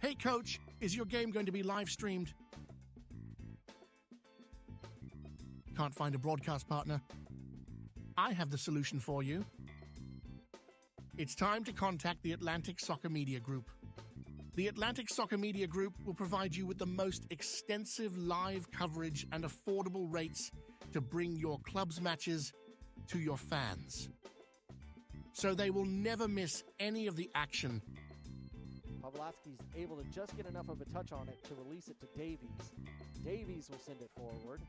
Hey coach, is your game going to be live streamed? Can't find a broadcast partner? I have the solution for you. It's time to contact the Atlantic Soccer Media Group. The Atlantic Soccer Media Group will provide you with the most extensive live coverage and affordable rates to bring your club's matches to your fans, so they will never miss any of the action. Pavlovsky's able to just get enough of a touch on it to release it to Davies. Davies will send it forward.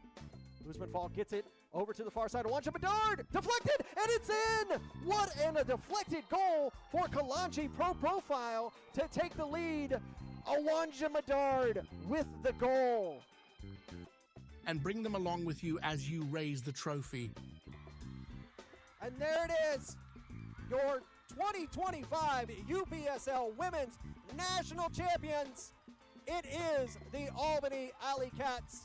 Usman Fall gets it over to the far side. Awanja Bedard deflected, and it's in! What a deflected goal for Kalanchi Pro Profile to take the lead. Awanja Bedard with the goal. And bring them along with you as you raise the trophy. And there it is, your 2025 UPSL Women's National Champions. It is the Albany Alley Cats.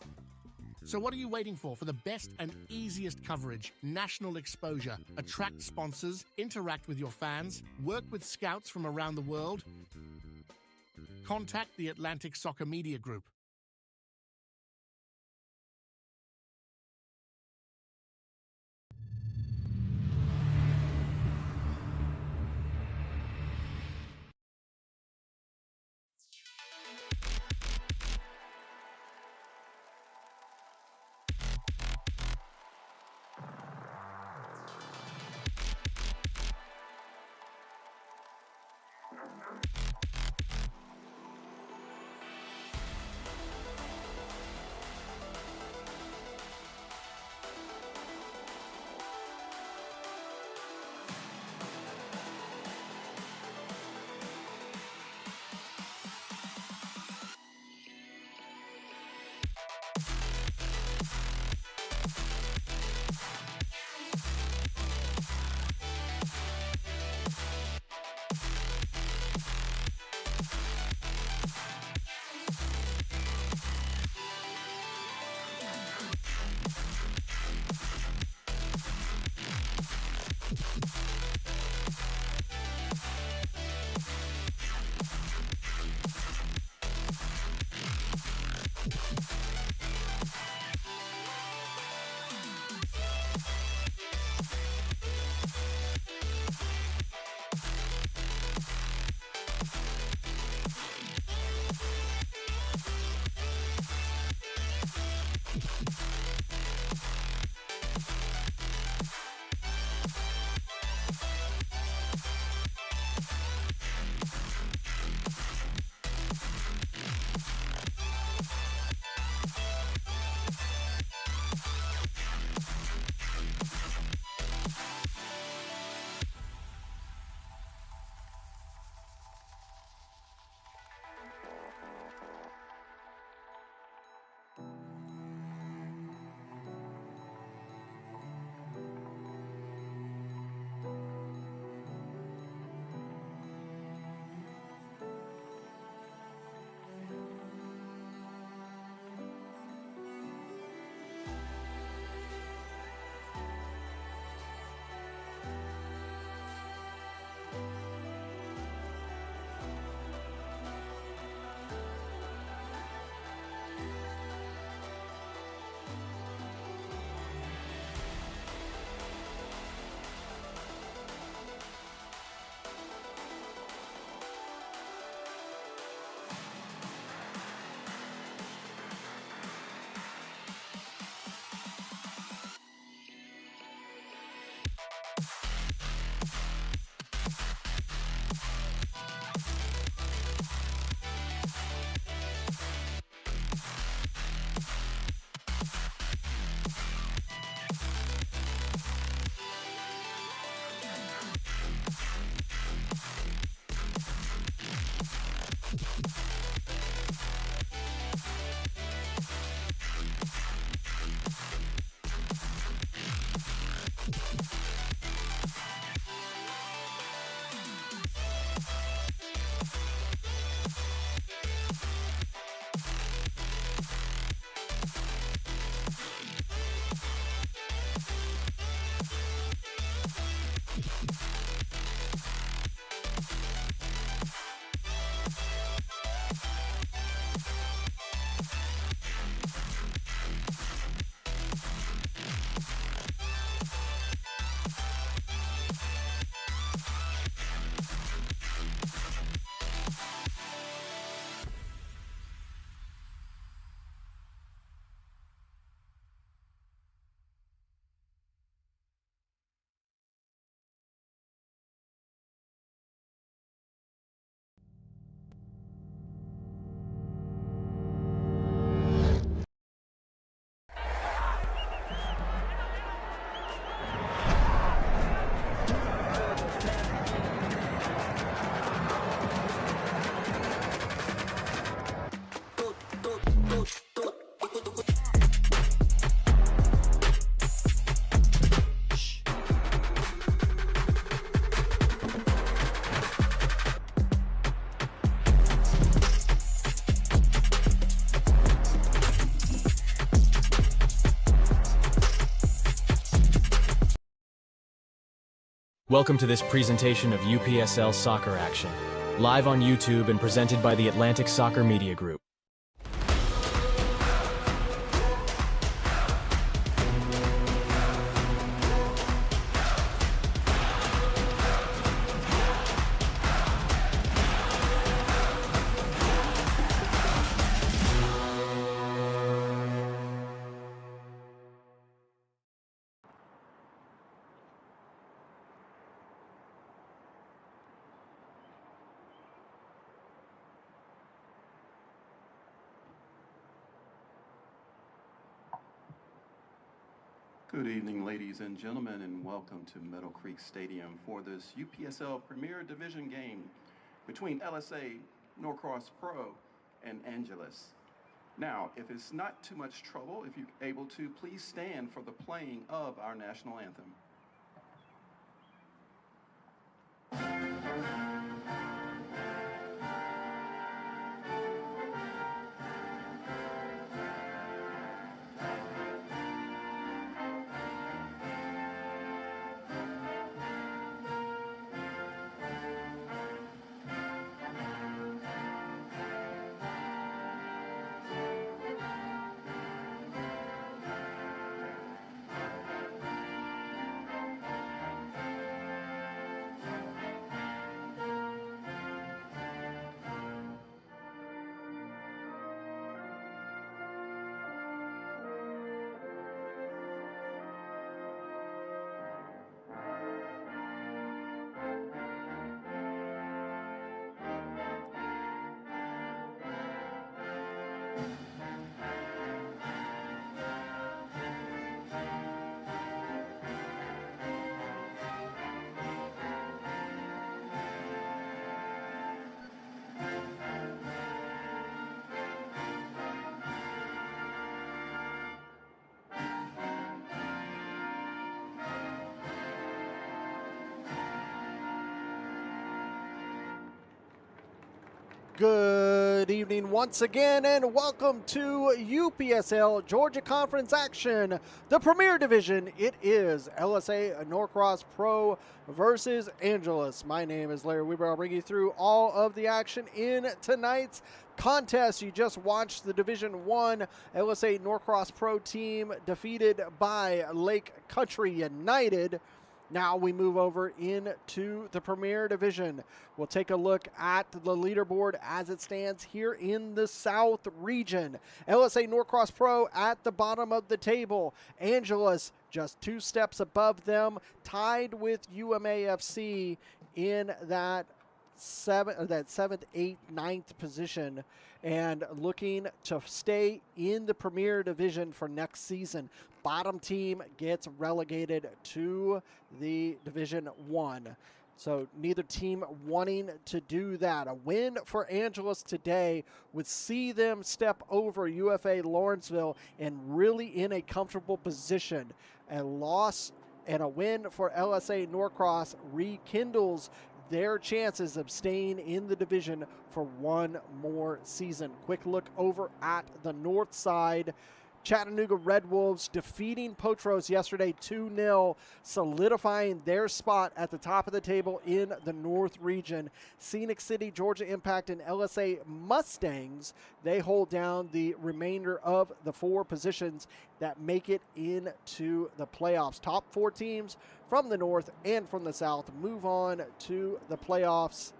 So what are you waiting for? For the best and easiest coverage, national exposure, attract sponsors, interact with your fans, work with scouts from around the world? Contact the Atlantic Soccer Media Group. Welcome to this presentation of UPSL Soccer action, live on YouTube and presented by the Atlantic Soccer Media Group. Good evening, ladies and gentlemen, and welcome to Meadowcreek Stadium for this UPSL Premier Division game between LSA Norcross Pro and Angelus. Now, if it's not too much trouble, if you're able to, please stand for the playing of our national anthem. Good evening once again, and welcome to UPSL Georgia Conference action, the Premier Division. It is LSA Norcross Pro versus Angelus. My name is Larry Weber. I'll bring you through all of the action in tonight's contest. You just watched the Division 1 LSA Norcross Pro team defeated by Lake Country United. Now we move over into the Premier Division. We'll take a look at the leaderboard as it stands here in the South region. LSA Norcross Pro at the bottom of the table. Angelus just 2 steps above them, tied with UMAFC in that 7th, 8th, 9th position, and looking to stay in the Premier Division for next season. Bottom team gets relegated to the Division 1. So neither team wanting to do that. A win for Angelus today would see them step over UFA Lawrenceville and really in a comfortable position. A loss and a win for LSA Norcross rekindles their chances of staying in the division for one more season. Quick look over at the north side. Chattanooga Red Wolves defeating Potros yesterday 2-0, solidifying their spot at the top of the table in the North region. Scenic City, Georgia Impact, and LSA Mustangs, they hold down the remainder of the 4 positions that make it into the playoffs. Top 4 teams from the North and from the South move on to the playoffs,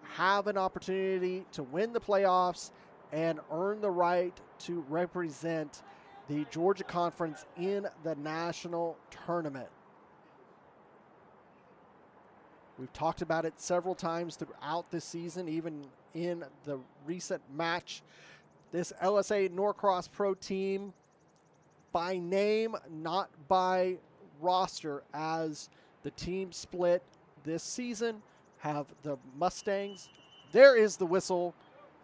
have an opportunity to win the playoffs and earn the right to represent the Georgia Conference in the national tournament. We've talked about it several times throughout this season, even in the recent match. This LSA Norcross Pro team, by name, not by roster, as the team split this season, have the Mustangs. There is the whistle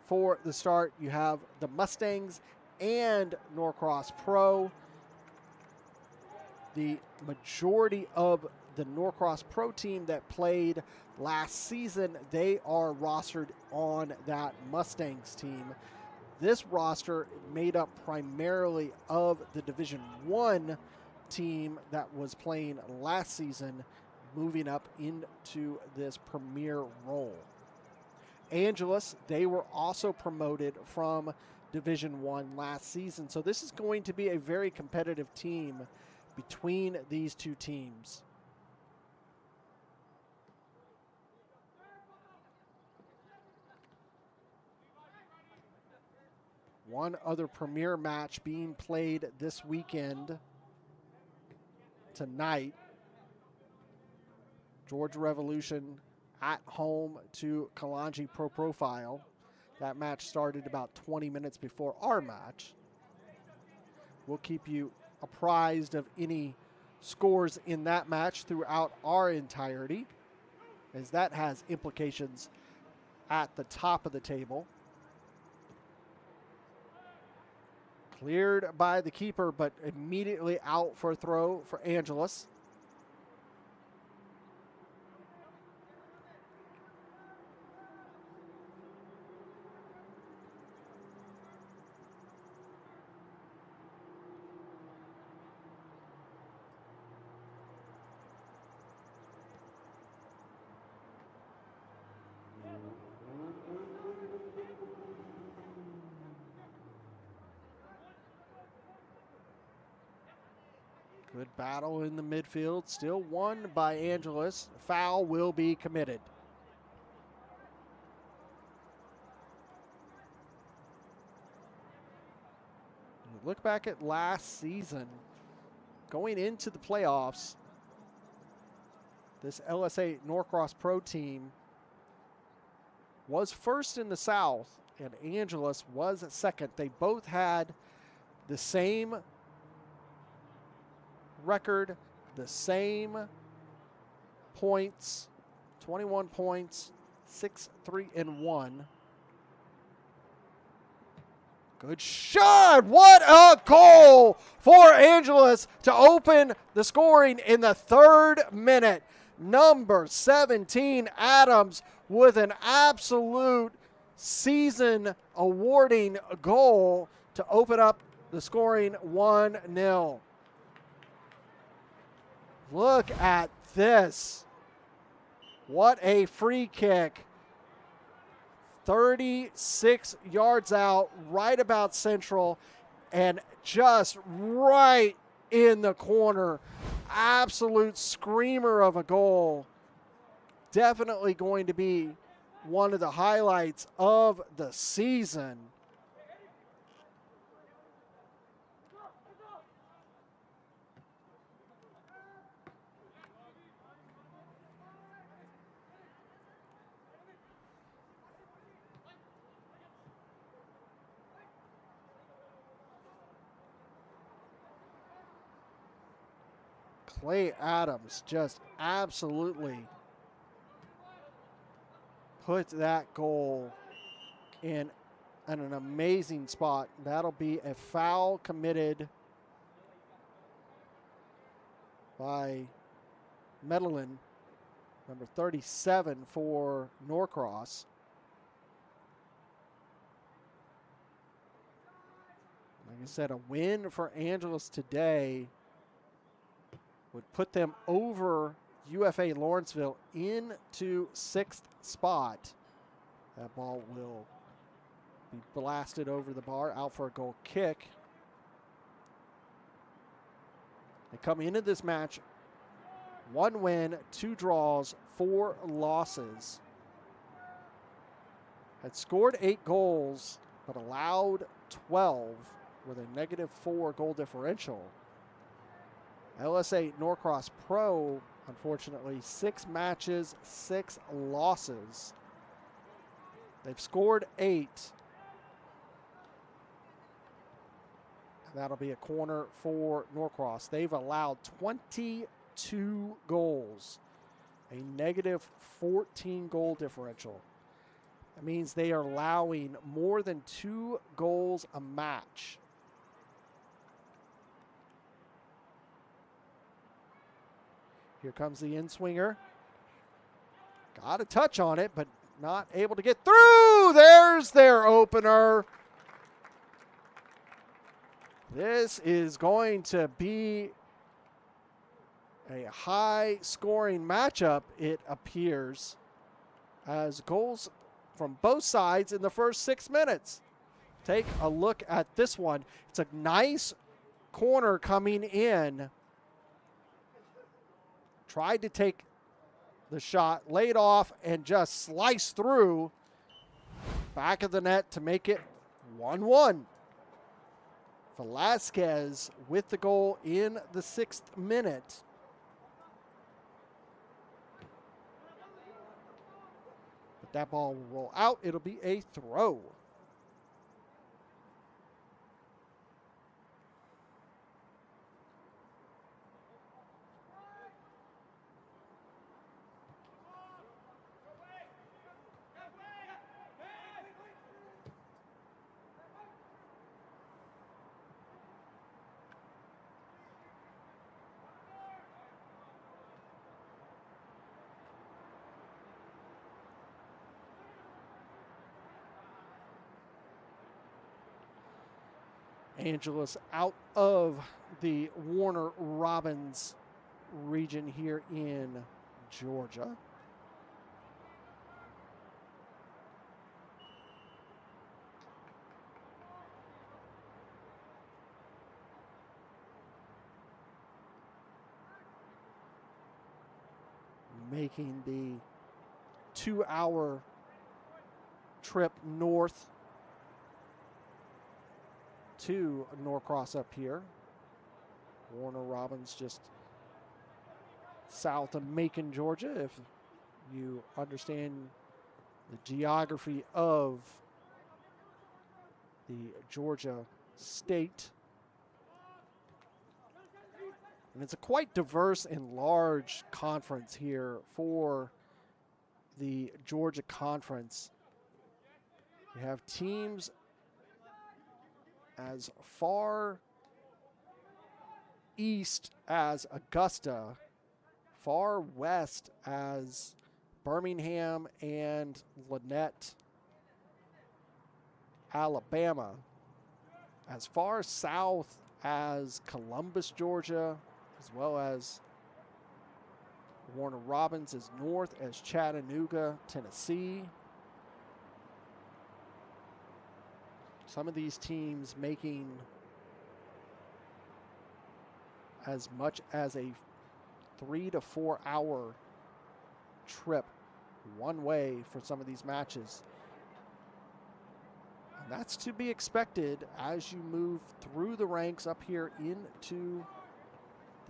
for the start. You have the Mustangs and Norcross Pro. The majority of the Norcross Pro team that played last season, they are rostered on that Mustangs team. This roster made up primarily of the Division 1 team that was playing last season moving up into this premier role. Angelus, they were also promoted from Division One last season, so this is going to be a very competitive team between these two teams. One other premier match being played this weekend tonight. Georgia Revolution at home to Kalanji Pro Profile. That match started about 20 minutes before our match. We'll keep you apprised of any scores in that match throughout our entirety, as that has implications at the top of the table. Cleared by the keeper, but immediately out for a throw for Angelus. Good battle in the midfield, still won by Angelus. Foul will be committed. Look back at last season, going into the playoffs, this LSA Norcross Pro team was first in the South, and Angelus was second. They both had the same record, the same points, 21 points, 6-3-1. Good shot! What a goal for Angelus to open the scoring in the 3rd minute. Number 17, Adams, with an absolute season-awarding goal to open up the scoring 1-0. Look at this. What a free kick. 36 yards out, right about central, and just right in the corner. Absolute screamer of a goal. Definitely going to be one of the highlights of the season. Clay Adams just absolutely put that goal in an amazing spot. That'll be a foul committed by Medellin, number 37 for Norcross. Like I said, a win for Angelus today would put them over UFA Lawrenceville into 6th spot. That ball will be blasted over the bar, out for a goal kick. They come into this match 1 win, 2 draws, 4 losses. Had scored 8 goals, but allowed 12 with a -4 goal differential. LSA Norcross Pro, unfortunately, 6 matches, 6 losses. They've scored 8. That'll be a corner for Norcross. They've allowed 22 goals, a -14 goal differential. That means they are allowing more than 2 goals a match. Here comes the in-swinger. Got a touch on it, but not able to get through. There's their opener. This is going to be a high-scoring matchup, it appears, as goals from both sides in the first 6 minutes. Take a look at this one. It's a nice corner coming in. Tried to take the shot, laid off, and just sliced through back of the net to make it 1-1. Velasquez with the goal in the 6th minute. But that ball will roll out. It'll be a throw. Angelus out of the Warner Robins region here in Georgia. Making the 2-hour trip north to Norcross up here. Warner Robins just south of Macon, Georgia, if you understand the geography of the Georgia state. And it's a quite diverse and large conference here for the Georgia Conference. You have teams as far east as Augusta, far west as Birmingham and Lynette, Alabama, as far south as Columbus, Georgia, as well as Warner Robins, as north as Chattanooga, Tennessee. Some of these teams making as much as a 3 to 4 hour trip one way for some of these matches. And that's to be expected as you move through the ranks up here into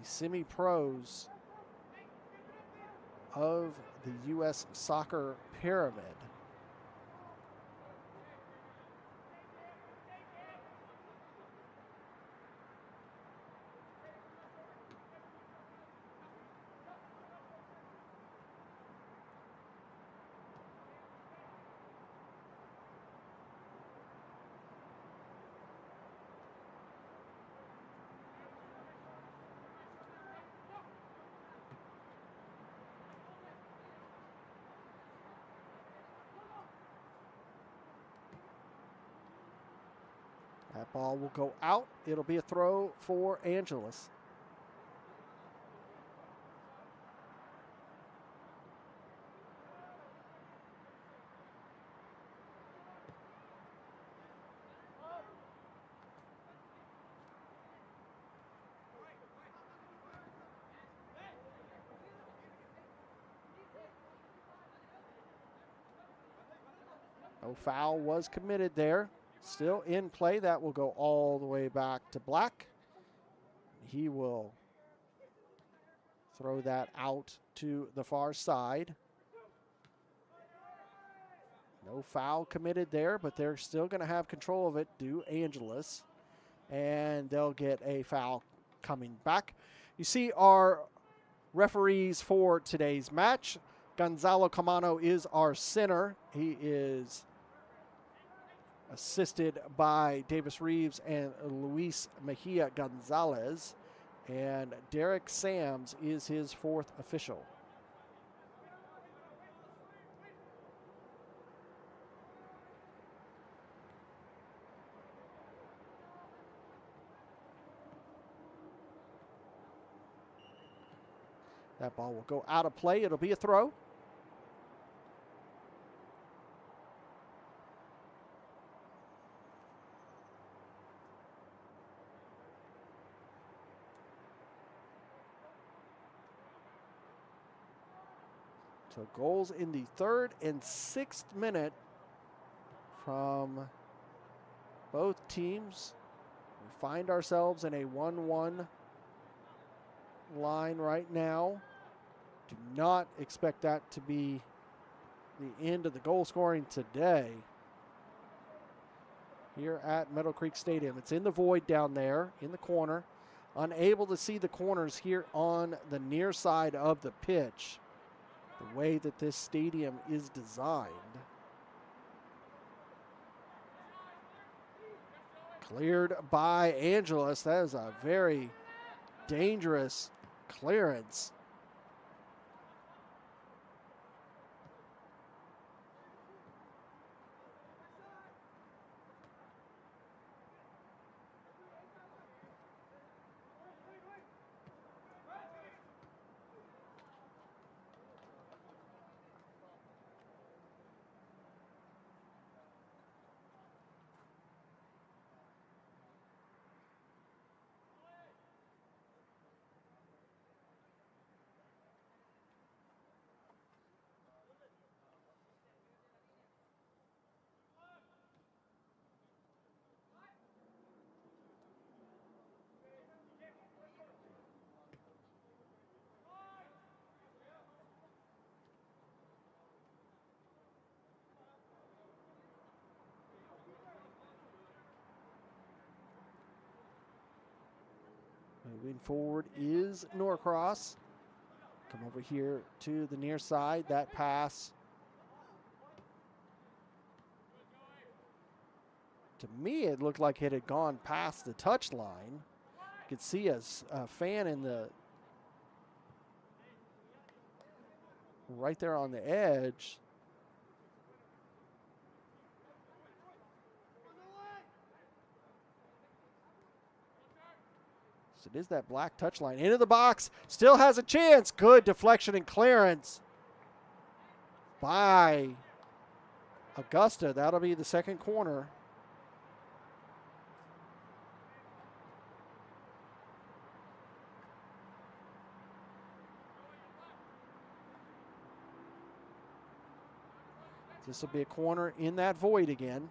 the semi-pros of the U.S. Soccer Pyramid. That ball will go out. It'll be a throw for Angelus. No foul was committed there. Still in play. That will go all the way back to Black. He will throw that out to the far side. No foul committed there, but they're still going to have control of it, do Angelus. And they'll get a foul coming back. You see our referees for today's match. Gonzalo Camano is our center. He is assisted by Davis Reeves and Luis Mejia Gonzalez. And Derek Sams is his fourth official. That ball will go out of play. It'll be a throw. So goals in the 3rd and 6th minute from both teams. We find ourselves in a 1-1 line right now. Do not expect that to be the end of the goal scoring today here at Meadowcreek Stadium. It's in the void down there in the corner. Unable to see the corners here on the near side of the pitch, the way that this stadium is designed. Cleared by Angelus. That is a very dangerous clearance. Moving forward is Norcross. Come over here to the near side. That pass, to me, it looked like it had gone past the touch line. You could see a fan in the right there on the edge. So it is that black touch line. Into the box. Still has a chance. Good deflection and clearance by Augusta. That'll be the second corner. This will be a corner in that void again.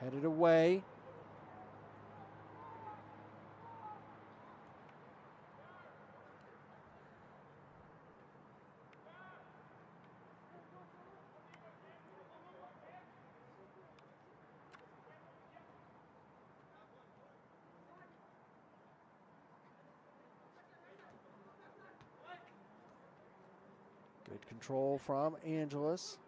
Headed away. Good control from Angelus.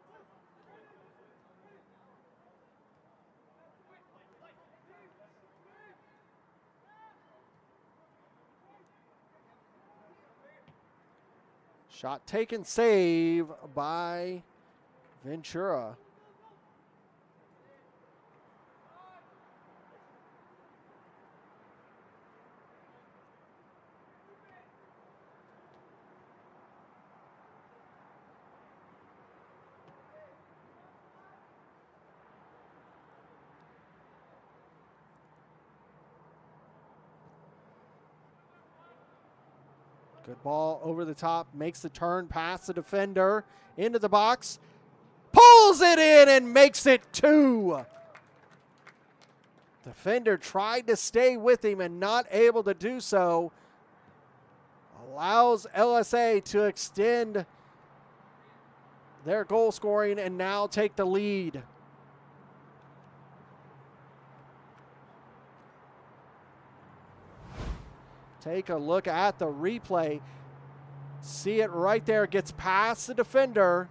Shot taken, save by Ventura. Good ball over the top, makes the turn past the defender, into the box, pulls it in and makes it 2. Defender tried to stay with him and not able to do so. Allows LSA to extend their goal scoring and now take the lead. Take a look at the replay. See it right there. Gets past the defender.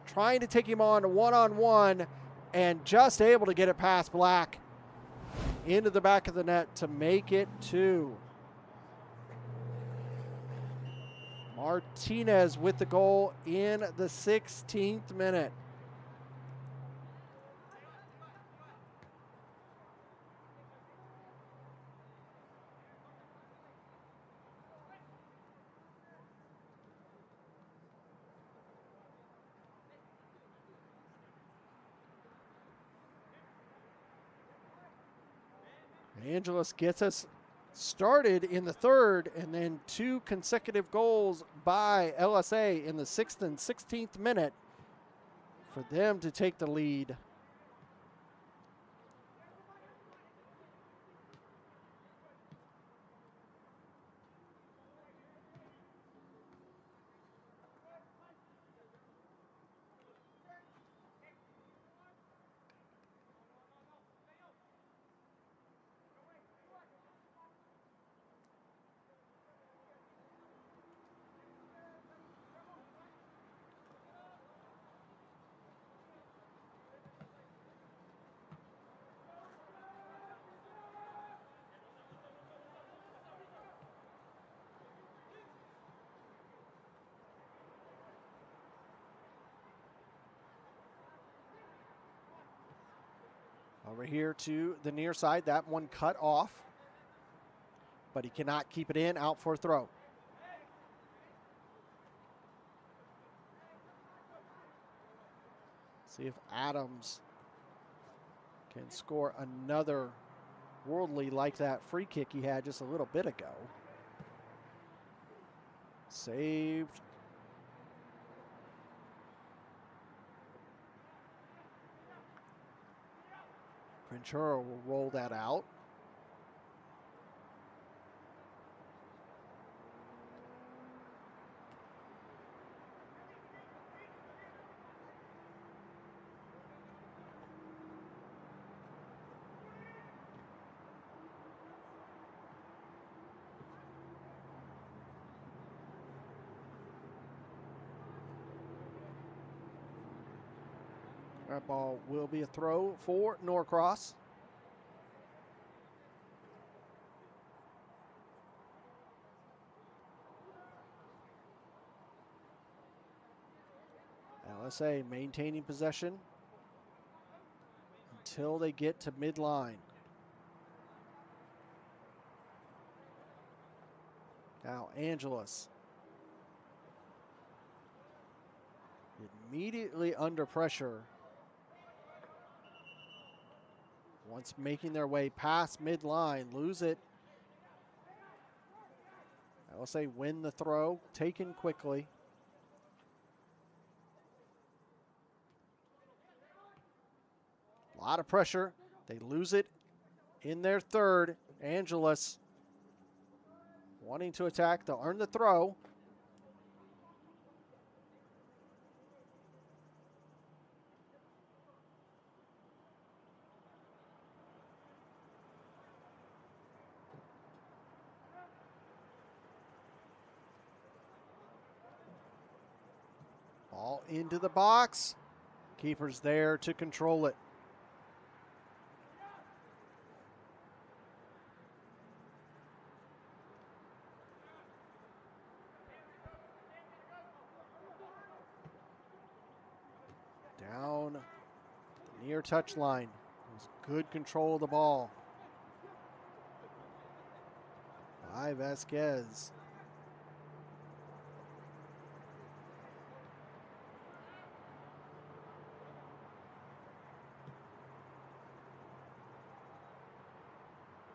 Trying to take him on one-on-one. And just able to get it past Black. Into the back of the net to make it 2. Martinez with the goal in the 16th minute. Angelus gets us started in the third, and then 2 consecutive goals by LSA in the 6th and 16th minute for them to take the lead. Over here to the near side. That one cut off, but he cannot keep it in. Out for a throw. See if Adams can score another worldly like that free kick he had just a little bit ago. Saved. Ventura will roll that out. That ball will be a throw for Norcross. LSA maintaining possession until they get to midline. Now Angelus. Immediately under pressure. Once making their way past midline, lose it. LSA win the throw, taken quickly. A lot of pressure. They lose it in their third. Angelus wanting to attack. They'll earn the throw. Ball into the box. Keeper's there to control it. Down the near touchline. Good control of the ball by Vasquez.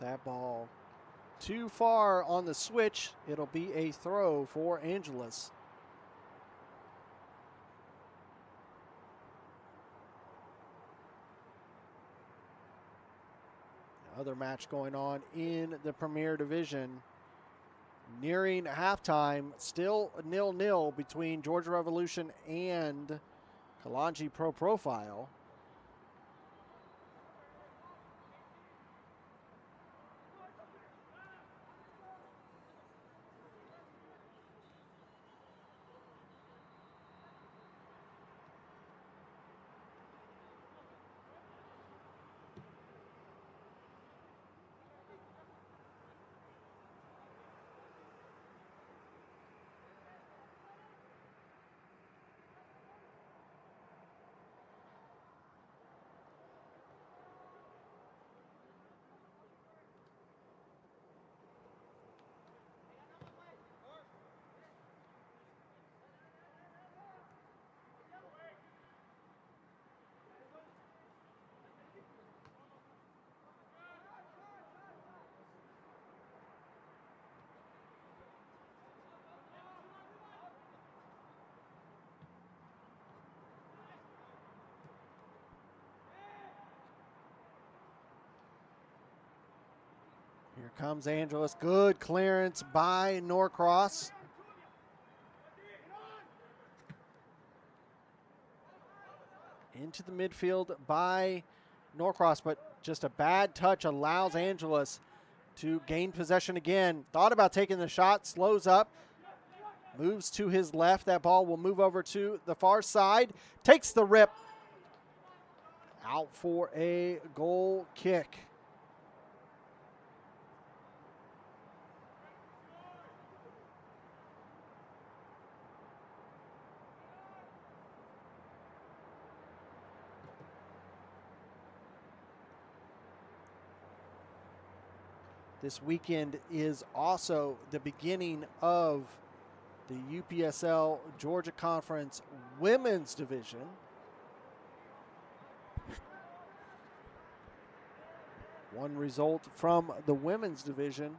That ball too far on the switch. It'll be a throw for Angelus. Other match going on in the Premier Division. Nearing halftime, still 0-0 between Georgia Revolution and Kalanji Pro Profile. Here comes Angelus. Good clearance by Norcross. Into the midfield by Norcross, but just a bad touch allows Angelus to gain possession again. Thought about taking the shot, slows up, moves to his left. That ball will move over to the far side, takes the rip, out for a goal kick. This weekend is also the beginning of the UPSL Georgia Conference Women's Division. One result from the Women's Division.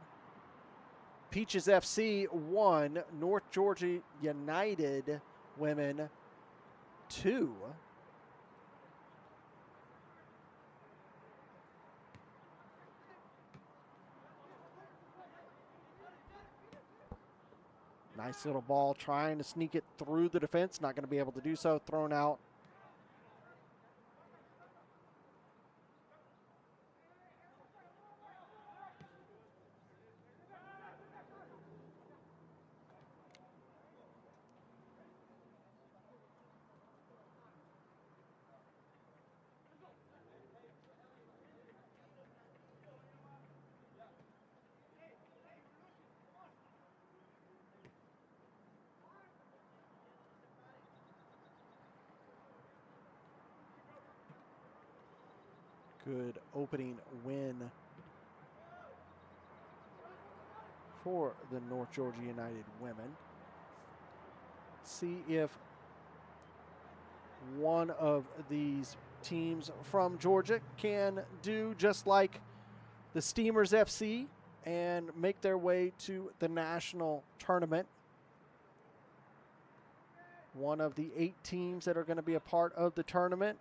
Peaches FC 1, North Georgia United Women 2. Nice little ball, trying to sneak it through the defense. Not going to be able to do so. Thrown out. Good opening win for the North Georgia United women. See if one of these teams from Georgia can do just like the Steamers FC and make their way to the national tournament. One of the 8 teams that are going to be a part of the tournament.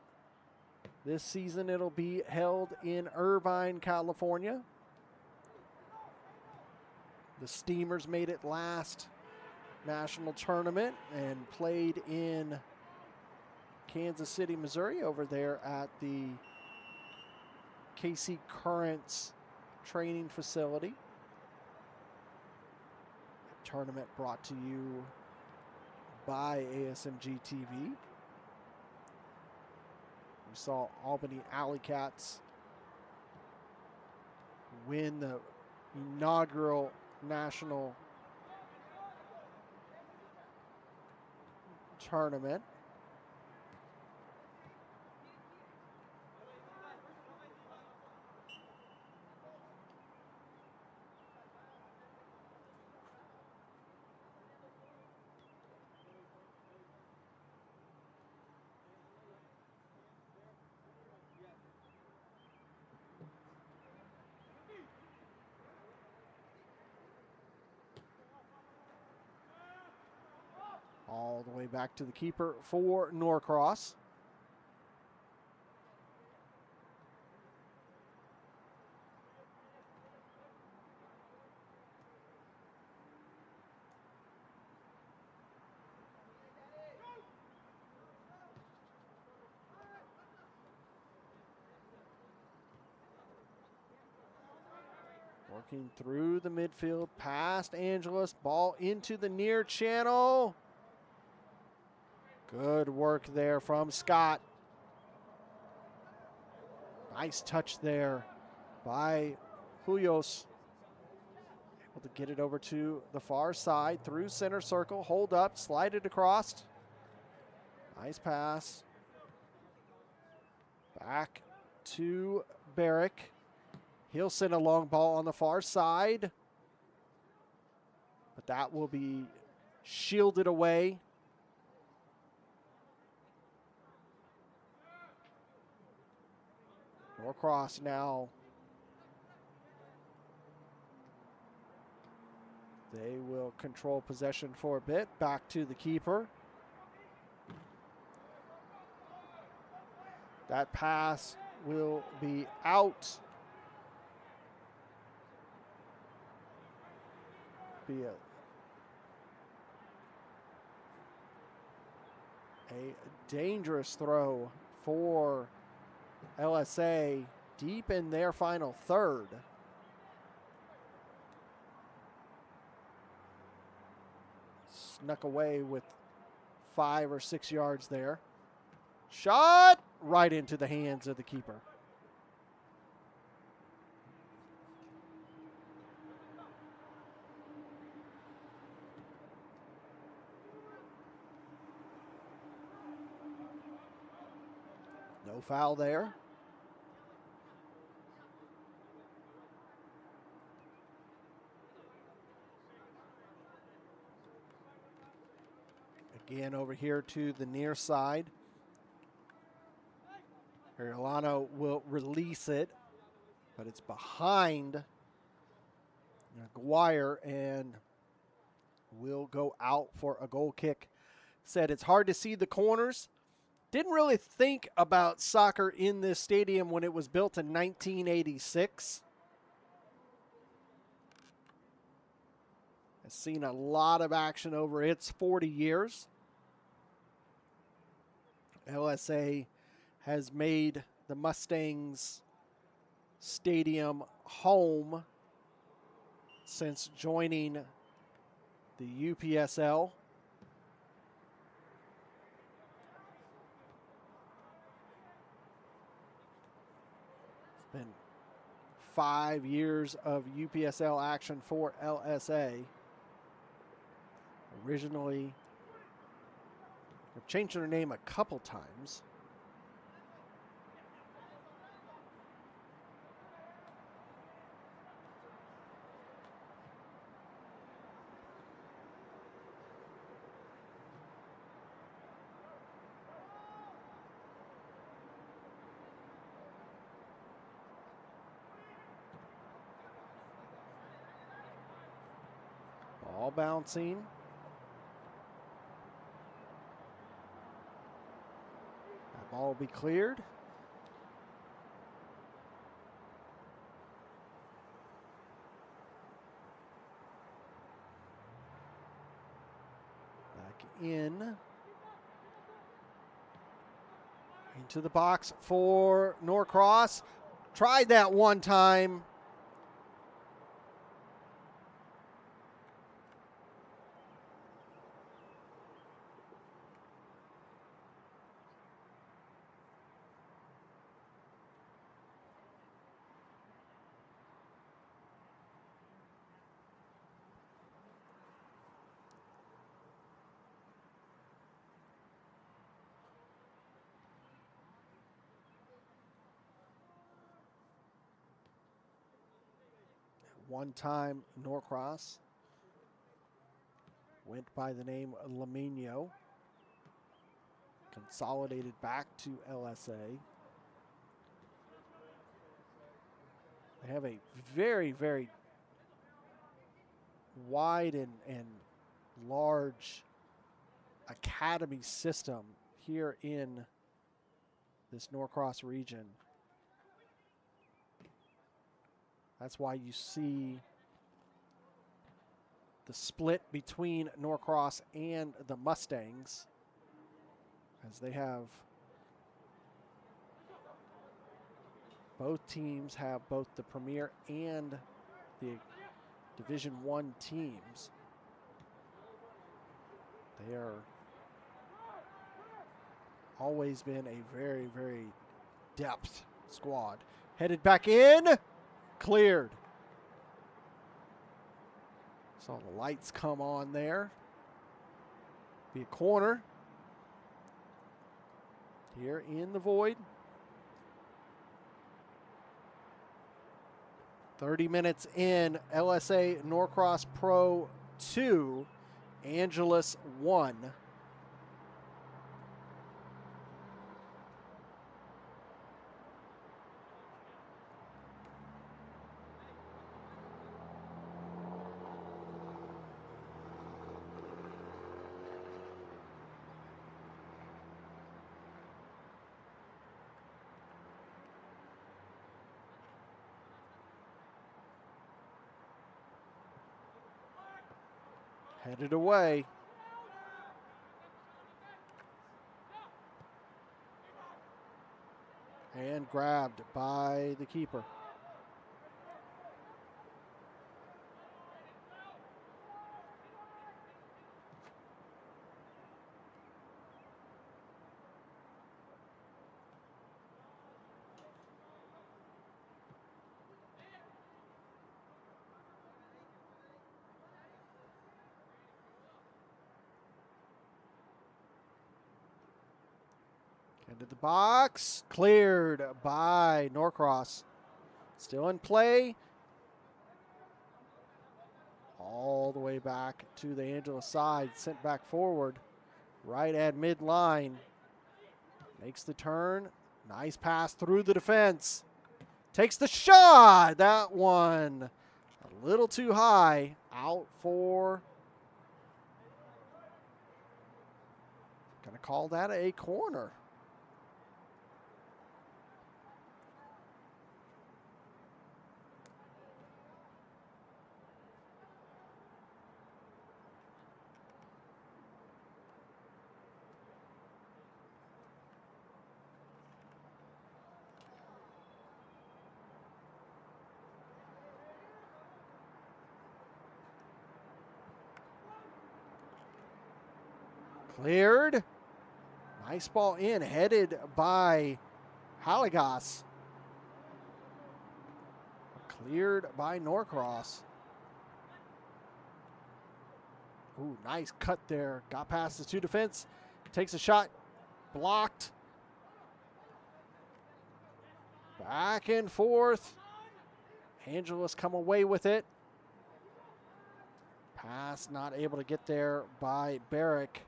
This season it'll be held in Irvine, California. The Steamers made it last national tournament and played in Kansas City, Missouri, over there at the KC Currents training facility. Tournament brought to you by ASMG TV. We saw Albany Alley Cats win the inaugural national tournament. All the way back to the keeper for Norcross. Working through the midfield, past Angelus, ball into the near channel. Good work there from Scott. Nice touch there by Huyos. Able to get it over to the far side through center circle. Hold up, slide it across. Nice pass. Back to Barrick. He'll send a long ball on the far side. But that will be shielded away. Norcross now. They will control possession for a bit. Back to the keeper. That pass will be out. Be a dangerous throw for LSA deep in their final third. Snuck away with 5 or 6 yards there. Shot right into the hands of the keeper. No foul there. Again, over here to the near side. Herolano will release it, but it's behind Aguirre and will go out for a goal kick. Said it's hard to see the corners. Didn't really think about soccer in this stadium when it was built in 1986. Has seen a lot of action over its 40 years. LSA has made the Mustangs Stadium home since joining the UPSL. It's been 5 years of UPSL action for LSA. Originally, they've changed their name a couple times. Ball bouncing. That ball will be cleared. Back in. Into the box for Norcross. Tried that one time. One time Norcross went by the name Laminio. Consolidated back to LSA. They have a very, very wide and large academy system here in this Norcross region. That's why you see the split between Norcross and the Mustangs, as they have, both teams have both the Premier and the Division I teams. They are always been a very, very depth squad. Headed back in. Cleared. Saw the lights come on there. Be a corner. Here in the void. 30 minutes in, LSA Norcross Pro 2, Angelus 1. Headed away. And grabbed by the keeper. Into the box, cleared by Norcross. Still in play. All the way back to the Angelus side, sent back forward. Right at midline. Makes the turn. Nice pass through the defense. Takes the shot. That one a little too high. Out for, gonna call that a corner. Cleared. Nice ball in, headed by Haligas. Cleared by Norcross. Ooh, nice cut there. Got past the two defense. Takes a shot. Blocked. Back and forth. Angelus come away with it. Pass not able to get there by Barrick.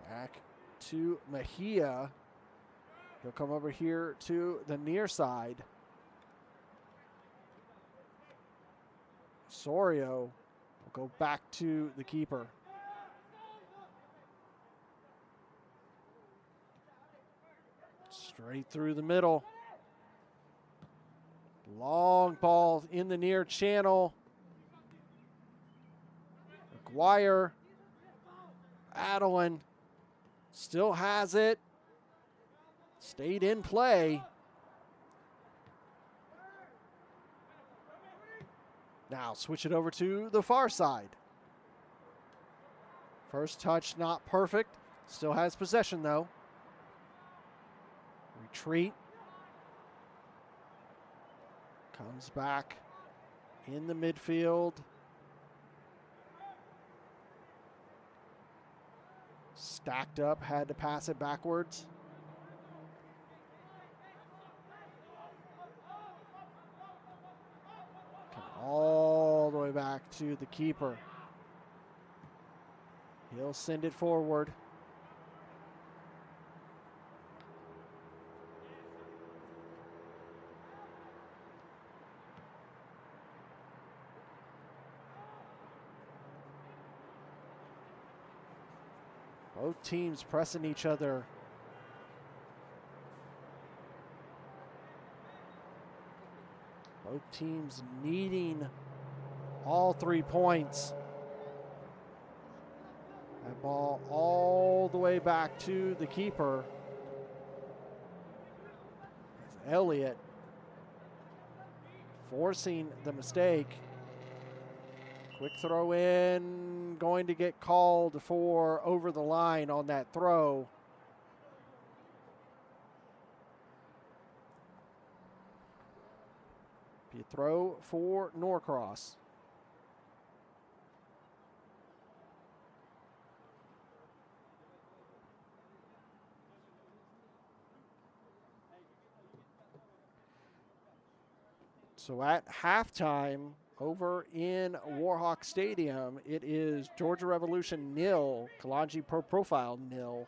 Back to Mejia. He'll come over here to the near side. Sorio will go back to the keeper. Straight through the middle. Long ball in the near channel. McGuire. Adeline still has it. Stayed in play. Now switch it over to the far side. First touch not perfect. Still has possession though. Retreat. Comes back in the midfield. Stacked up, had to pass it backwards. Come all the way back to the keeper. He'll send it forward. Both teams pressing each other. Both teams needing all 3 points. That ball all the way back to the keeper. As Elliott forcing the mistake. Quick throw in, going to get called for over the line on that throw. Be a throw for Norcross. So at halftime, over in Warhawk Stadium, it is Georgia Revolution 0, Kalanji Pro Profile 0.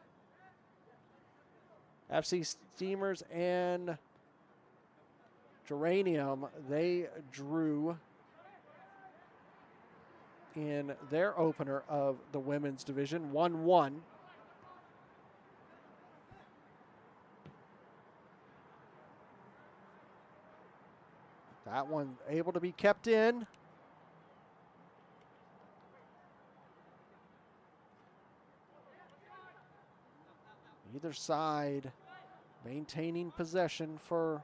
FC Steamers and Geranium, they drew in their opener of the women's division, 1-1. That one able to be kept in. Either side maintaining possession for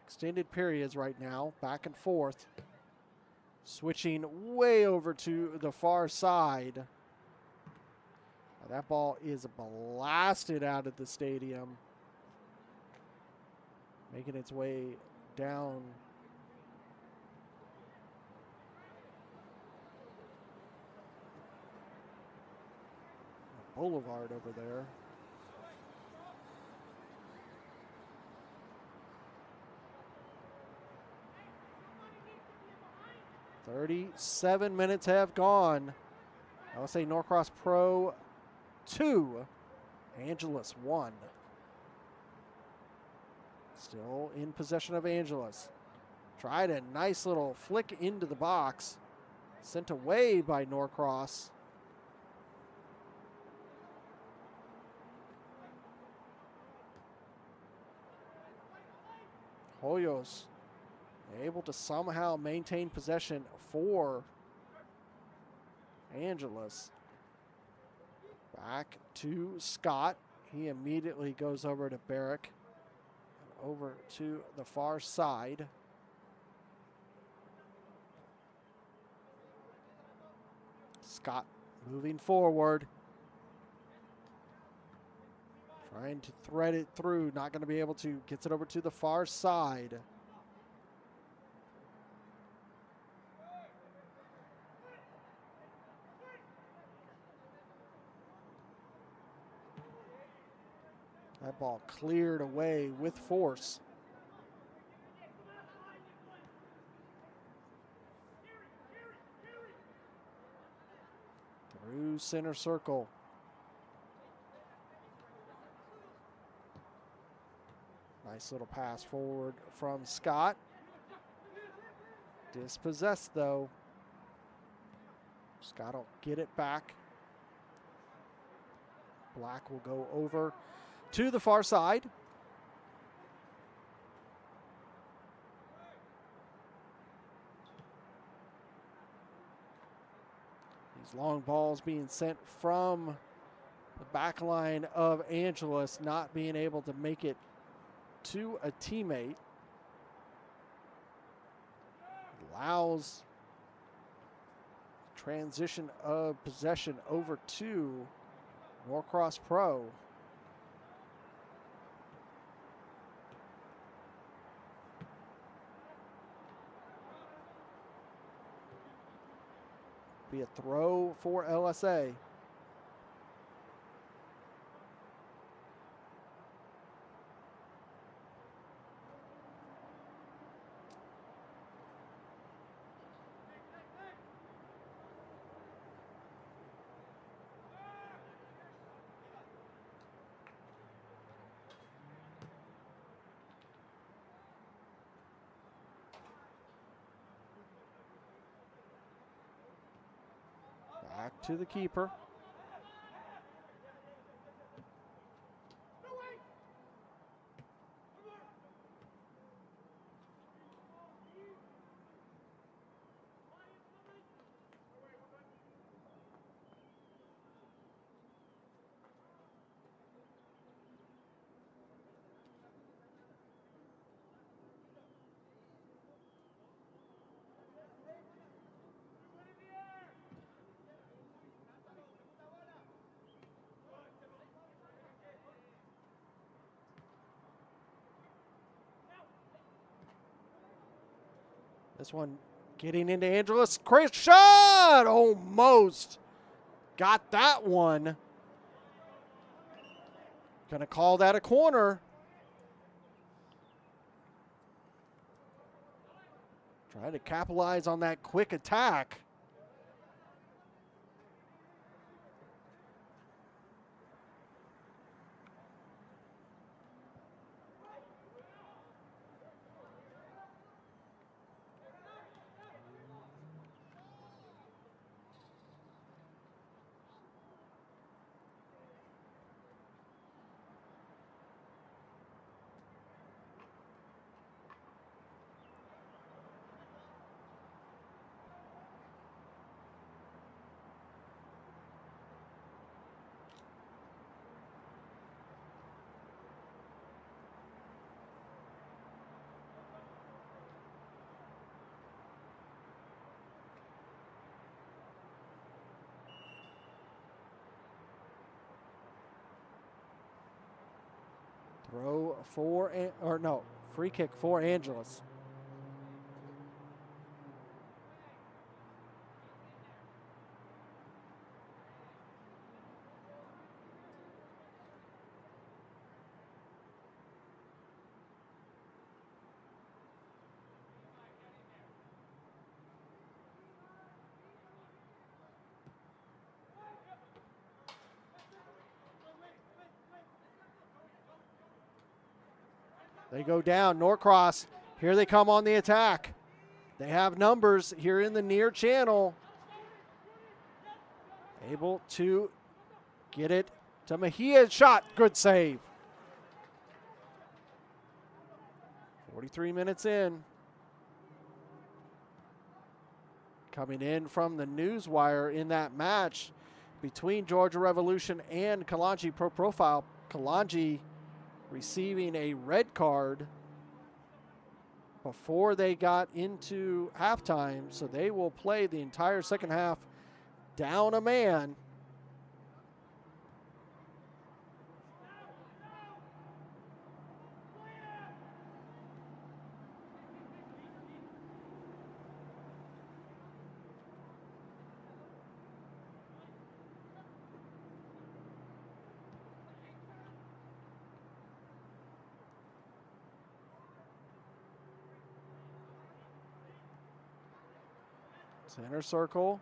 extended periods right now, back and forth. Switching way over to the far side. Now that ball is blasted out of the stadium, making its way down the boulevard over there. "37 minutes have gone. LSA Norcross Pro 2, Angelus 1. Still in possession of Angelus. Tried a nice little flick into the box. Sent away by Norcross. Hoyos able to somehow maintain possession for Angelus. Back to Scott. He immediately goes over to Barrick. Over to the far side. Scott moving forward. Trying to thread it through. Not going to be able to. Gets it over to the far side. That ball cleared away with force. Through center circle. Nice little pass forward from Scott. Dispossessed though. Scott will get it back. Black will go over to the far side. These long balls being sent from the back line of Angelus, not being able to make it to a teammate. Allows transition of possession over to Norcross Pro. Be a throw for LSA. Back to the keeper. This one getting into Angelus. Great shot! Almost got that one. Gonna call that a corner. Trying to capitalize on that quick attack. Free kick for Angelus. They go down. Norcross, here they come on the attack. They have numbers here in the near channel. Able to get it to Mejia. Shot. Good save. 43 minutes in. Coming in from the newswire in that match between Georgia Revolution and Kalanji Pro Profile. Kalanji receiving a red card before they got into halftime, so they will play the entire second half down a man. Center circle.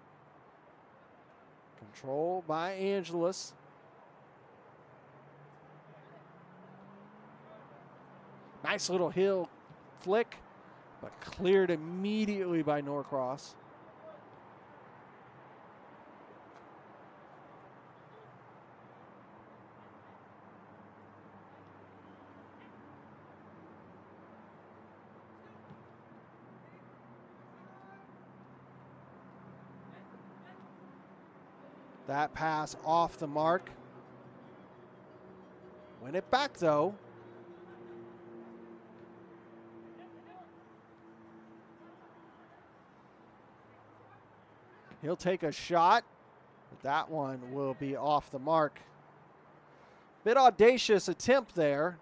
Control by Angelus. Nice little heel flick, but cleared immediately by Norcross. That pass off the mark. Win it back though. He'll take a shot, but that one will be off the mark. Bit audacious attempt there.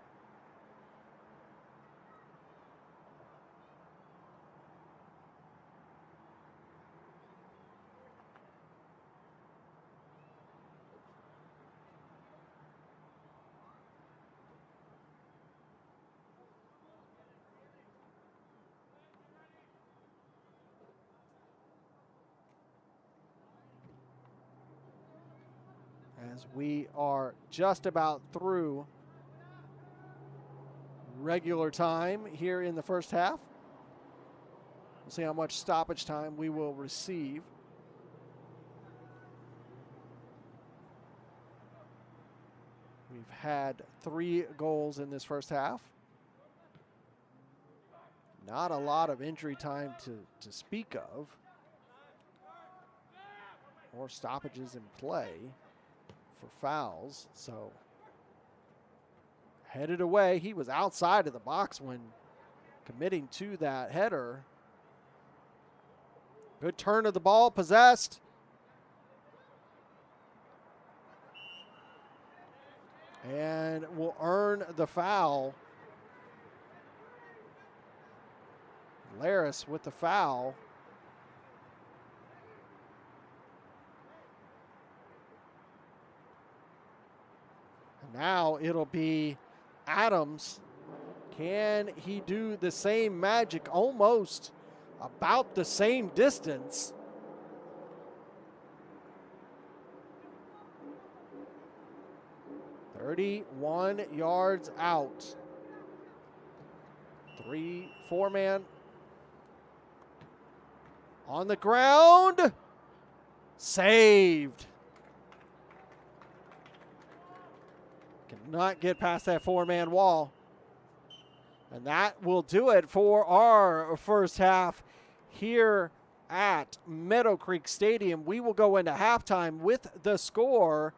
As we are just about through regular time here in the first half. We'll see how much stoppage time we will receive. We've had 3 goals in this first half. Not a lot of injury time to speak of, or stoppages in play for fouls. So headed away. He was outside of the box when committing to that header. Good turn of the ball, possessed. And will earn the foul. Laris with the foul. Now it'll be Adams. Can he do the same magic? Almost about the same distance. "31 yards out." 3-4 man on the ground. Saved. Cannot get past that 4-man wall. And that will do it for our first half here at Meadowcreek Stadium. We will go into halftime with the score: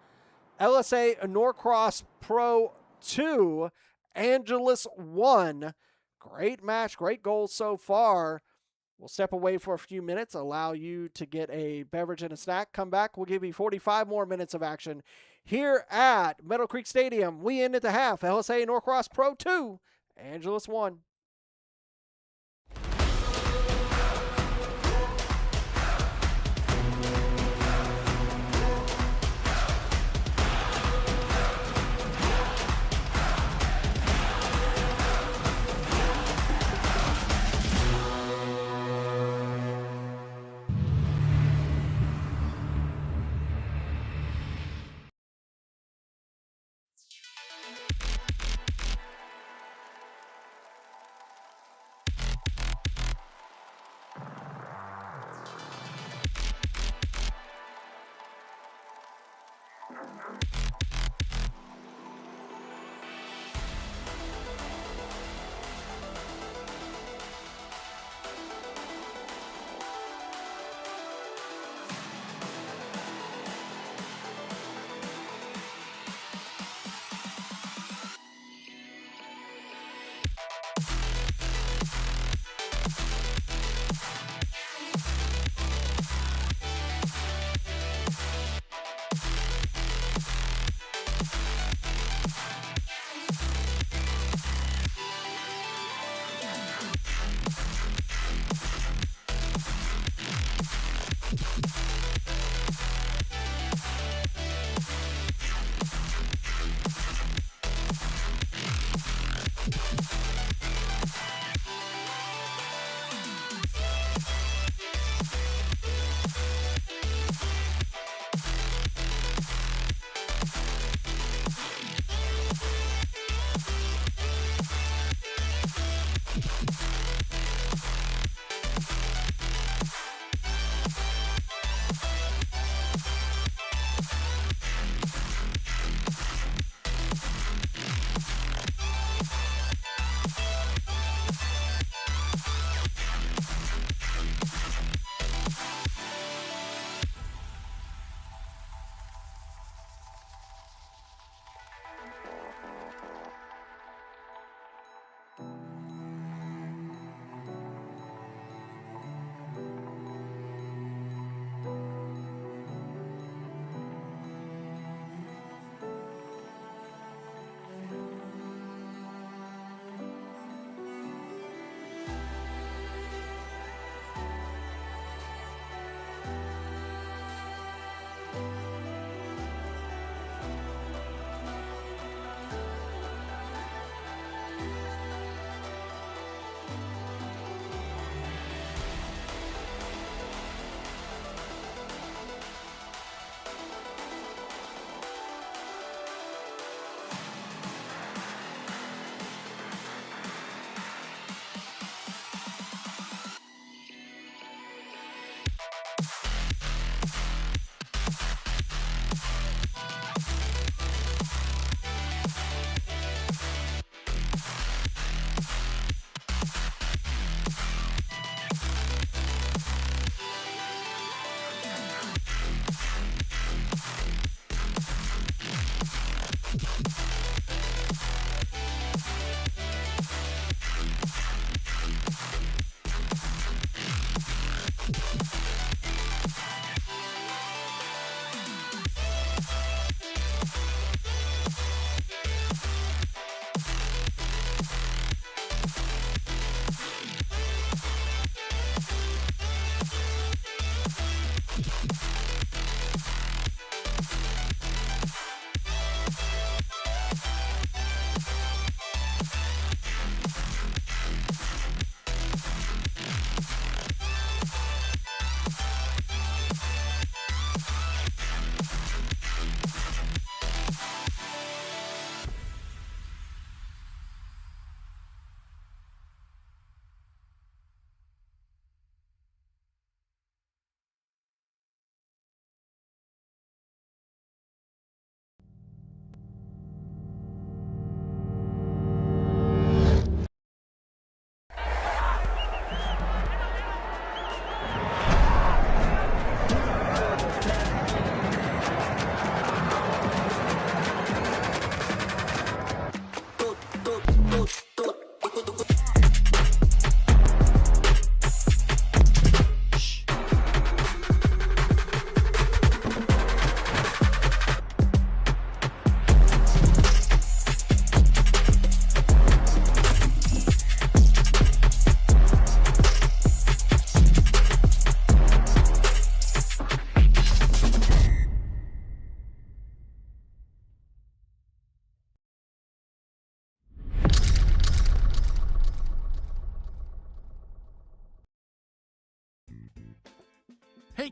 LSA Norcross Pro 2, Angelus 1. Great match, great goals so far. We'll step away for a few minutes, allow you to get a beverage and a snack. Come back. We'll give you 45 more minutes of action here at Meadowcreek Stadium. We end at the half. LSA Norcross Pro 2, Angelus 1.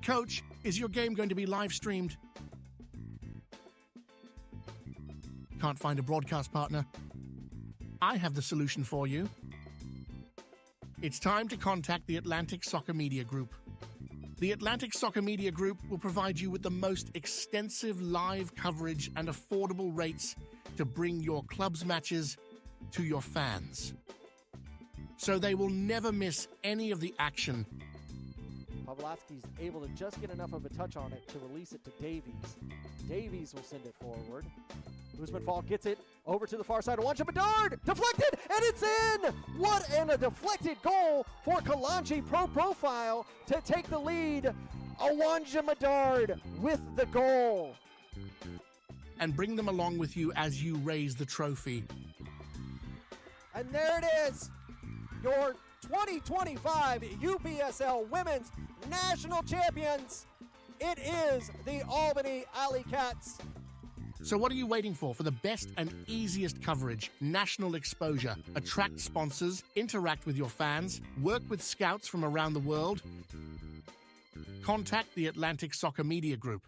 Coach, is your game going to be live streamed? Can't find a broadcast partner? I have the solution for you. It's time to contact the Atlantic Soccer Media Group. The Atlantic Soccer Media Group will provide you with the most extensive live coverage and affordable rates to bring your club's matches to your fans, so they will never miss any of the action. Pavlovsky's able to just get enough of a touch on it to release it to Davies. Davies will send it forward. Usman Fall gets it over to the far side. Awanja Bedard deflected, and it's in! What a deflected goal for Kalanchi Pro Profile to take the lead. Awanja Bedard with the goal. And bring them along with you as you raise the trophy. And there it is, your 2025 UPSL Women's National Champions. It is the Albany Alley Cats. So what are you waiting for? For the best and easiest coverage, national exposure, attract sponsors, interact with your fans, work with scouts from around the world? Contact the Atlantic Soccer Media Group.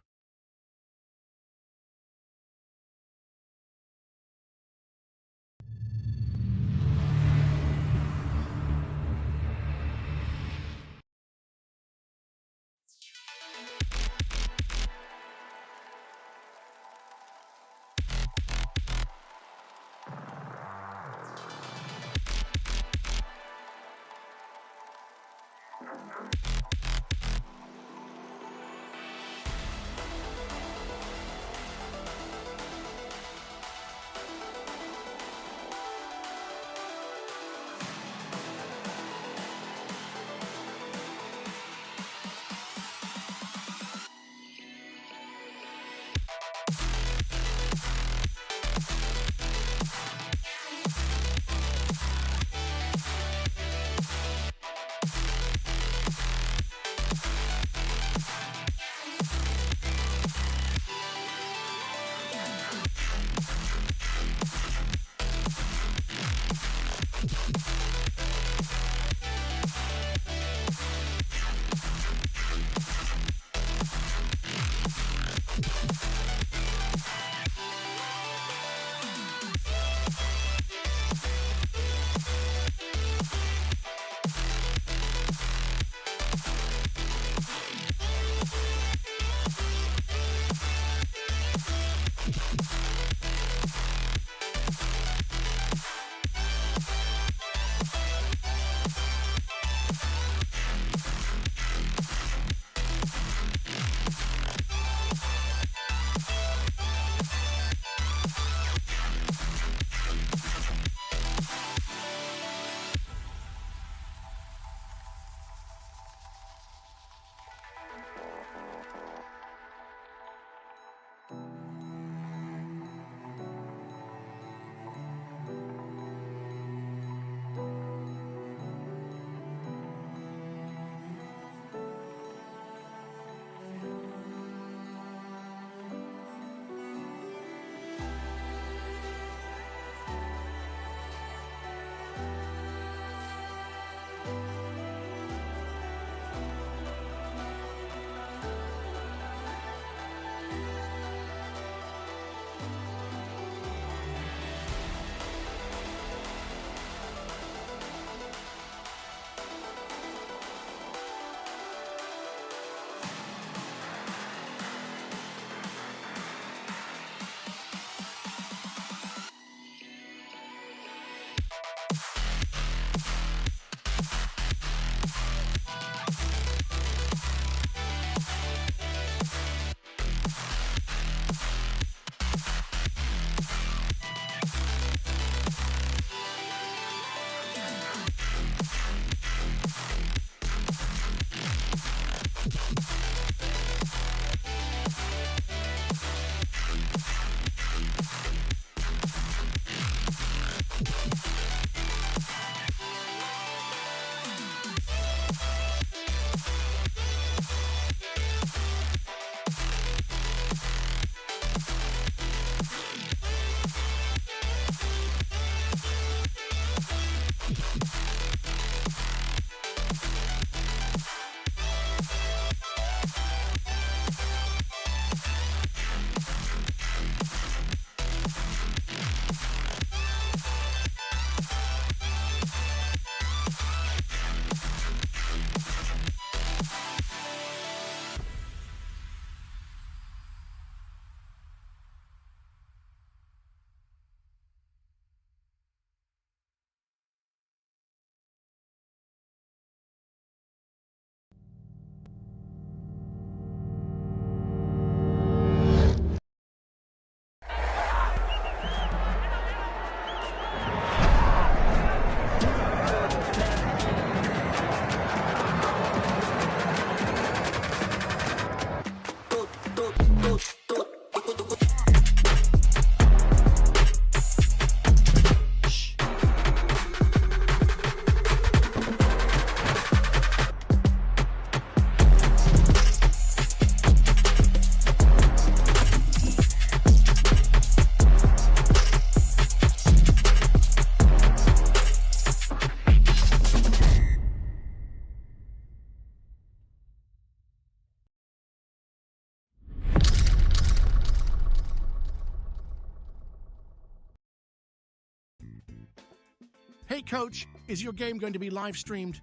Hey coach, is your game going to be live streamed?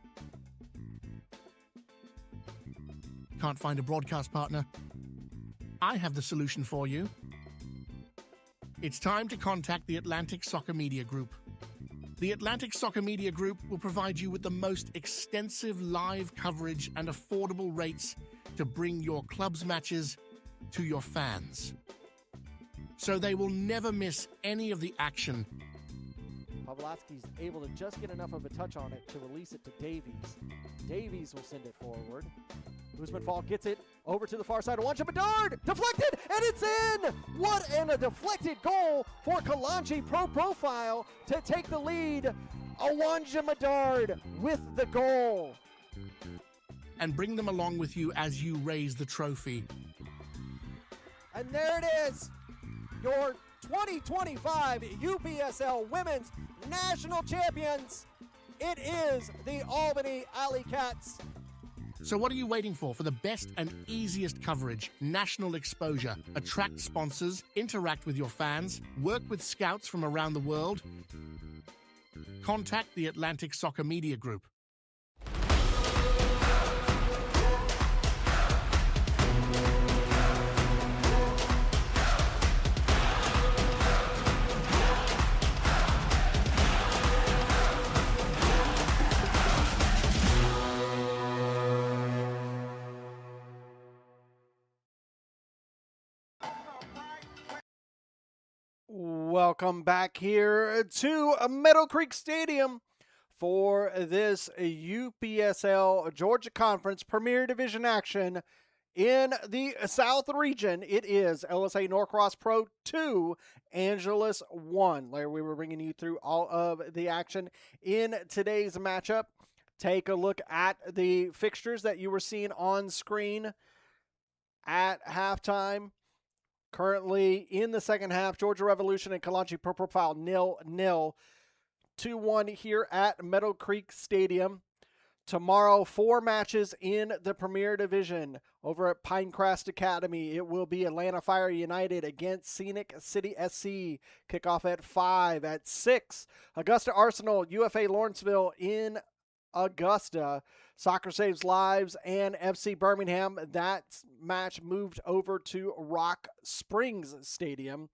Can't find a broadcast partner? I have the solution for you. It's time to contact the Atlantic Soccer Media Group. The Atlantic Soccer Media Group will provide you with the most extensive live coverage and affordable rates to bring your club's matches to your fans, so they will never miss any of the action. Pavlovsky's able to just get enough of a touch on it to release it to Davies. Davies will send it forward. Usman Fall gets it over to the far side. Awanja Bedard deflected, and it's in! What a deflected goal for Kalanchi Pro Profile to take the lead. Awanja Bedard with the goal. And bring them along with you as you raise the trophy. And there it is, your 2025 UPSL Women's National Champions. It is the Albany Alley Cats. So what are you waiting for the best and easiest coverage, national exposure, attract sponsors, interact with your fans, work with scouts from around the world? Contact the Atlantic Soccer Media Group. Welcome back here to Meadowcreek Stadium for this UPSL Georgia Conference Premier Division action in the South region. It is LSA Norcross Pro 2, Angelus 1. Larry, we were bringing you through all of the action in today's matchup. Take a look at the fixtures that you were seeing on screen at halftime. Currently in the second half, Georgia Revolution and Kalanchi Pro Profile 0-0. 2-1 here at Meadowcreek Stadium. Tomorrow, 4 matches in the Premier Division over at Pinecrest Academy. It will be Atlanta Fire United against Scenic City SC. Kickoff at 5. At 6, Augusta Arsenal, UFA Lawrenceville in Augusta. Soccer Saves Lives and FC Birmingham. That match moved over to Rock Springs Stadium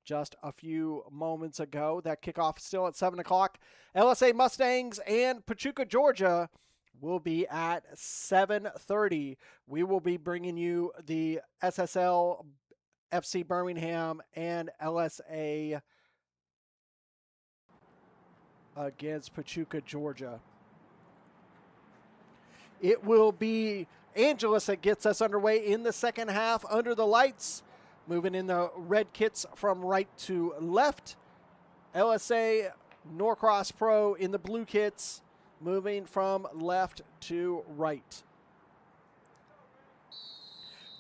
just a few moments ago. That kickoff still at 7 o'clock. LSA Mustangs and Pachuca, Georgia will be at 7:30. We will be bringing you the SSL, FC Birmingham, and LSA against Pachuca, Georgia. It will be Angelus that gets us underway in the second half under the lights. Moving in the red kits from right to left. LSA Norcross Pro in the blue kits, moving from left to right.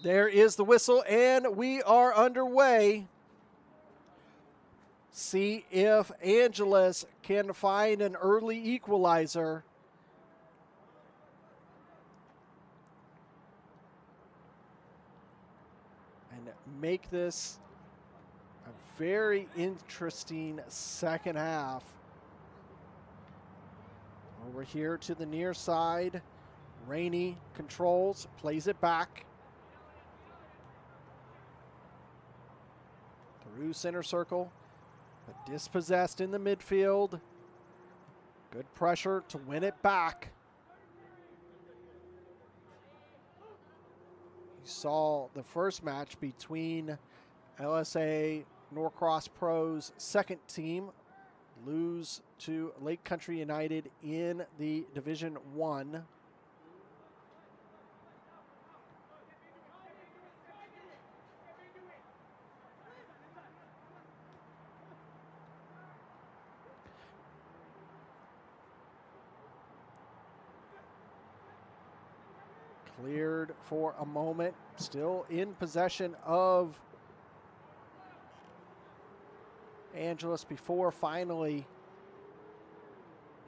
There is the whistle, and we are underway. See if Angelus can find an early equalizer. Make this a very interesting second half. Over here to the near side. Rainey controls, plays it back. Through center circle, but dispossessed in the midfield. Good pressure to win it back. You saw the first match between LSA Norcross Pro's second team lose to Lake Country United in the Division 1. Cleared for a moment, still in possession of Angelus before finally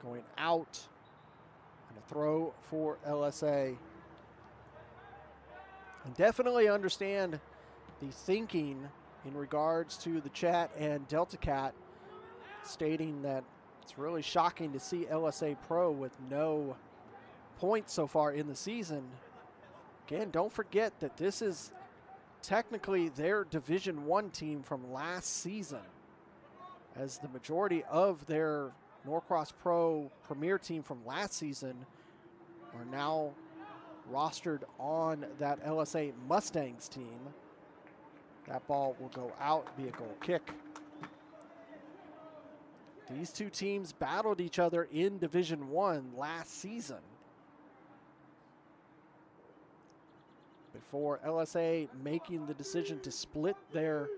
going out, and a throw for LSA. And definitely understand the thinking in regards to the chat and Delta Cat stating that It's really shocking to see LSA Pro with no points so far in the season. Again, don't forget that this is technically their Division I team from last season, as the majority of their Norcross Pro Premier team from last season are now rostered on that LSA Mustangs team. That ball will go out, be a goal kick. These two teams battled each other in Division I last season, before LSA making the decision to split their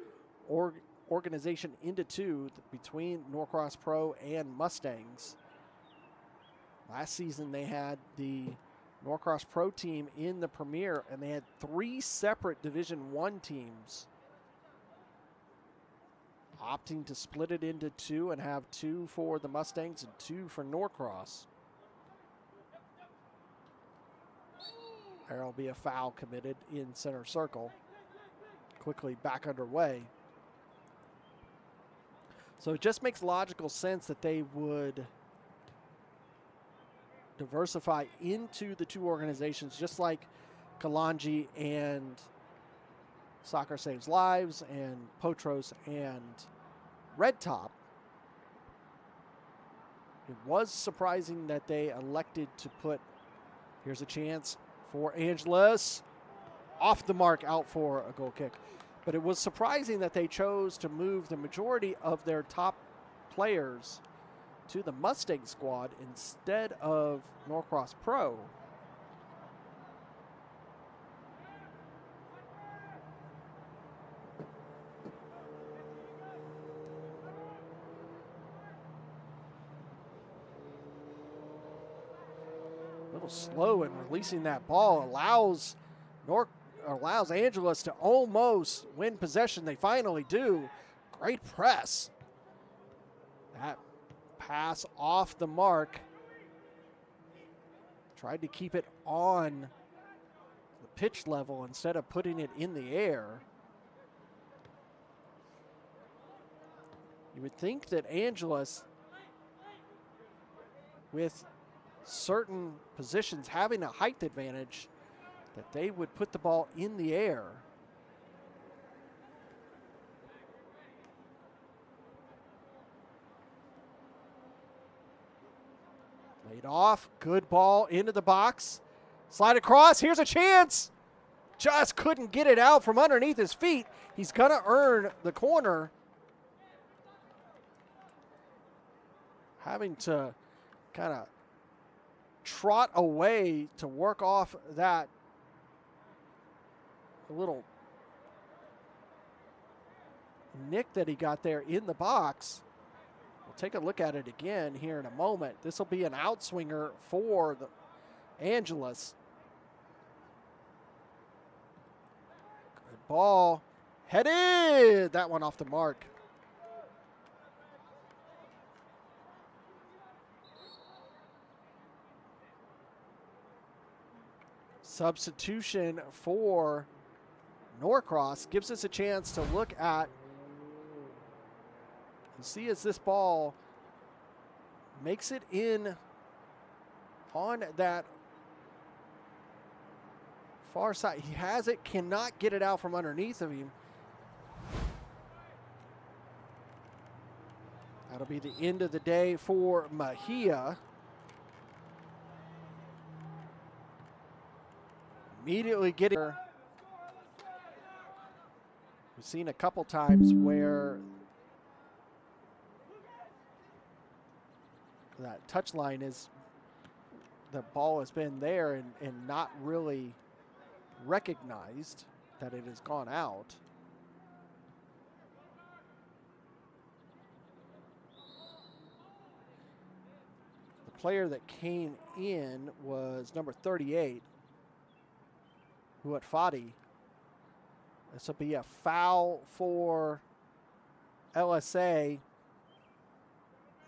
organization into two between Norcross Pro and Mustangs. Last season they had the Norcross Pro team in the Premier, and they had 3 separate Division I teams, opting to split it into 2 and have 2 for the Mustangs and 2 for Norcross. There will be a foul committed in center circle. Quickly back underway. So it just makes logical sense that they would diversify into the 2 organizations, just like Kalanji and Soccer Saves Lives and Potros and Red Top. It was surprising that they elected to put, here's a chance for Angelus, off the mark, out for a goal kick. But it was surprising that they chose to move the majority of their top players to the Mustang squad instead of Norcross Pro. A little slow in releasing that ball, allows Angelus to almost win possession. They finally do. Great press. That pass off the mark. Tried to keep it on the pitch level instead of putting it in the air. You would think that Angelus, with certain positions having a height advantage, that they would put the ball in the air. Laid off, good ball into the box. Slide across, here's a chance. Just couldn't get it out from underneath his feet. He's gonna earn the corner. Having to kind of trot away to work off that little nick that he got there in the box. We'll take a look at it again here in a moment. This will be an outswinger for the Angelus. Good ball. Headed. That one off the mark. Substitution for Norcross gives us a chance to look at and see as this ball makes it in on that far side. He has it, cannot get it out from underneath of him. That'll be the end of the day for Mejia. Immediately getting her. We've seen a couple times where that touch line is, the ball has been there and not really recognized that it has gone out. The player that came in was number 38, Huat Fadi. This will be a foul for LSA,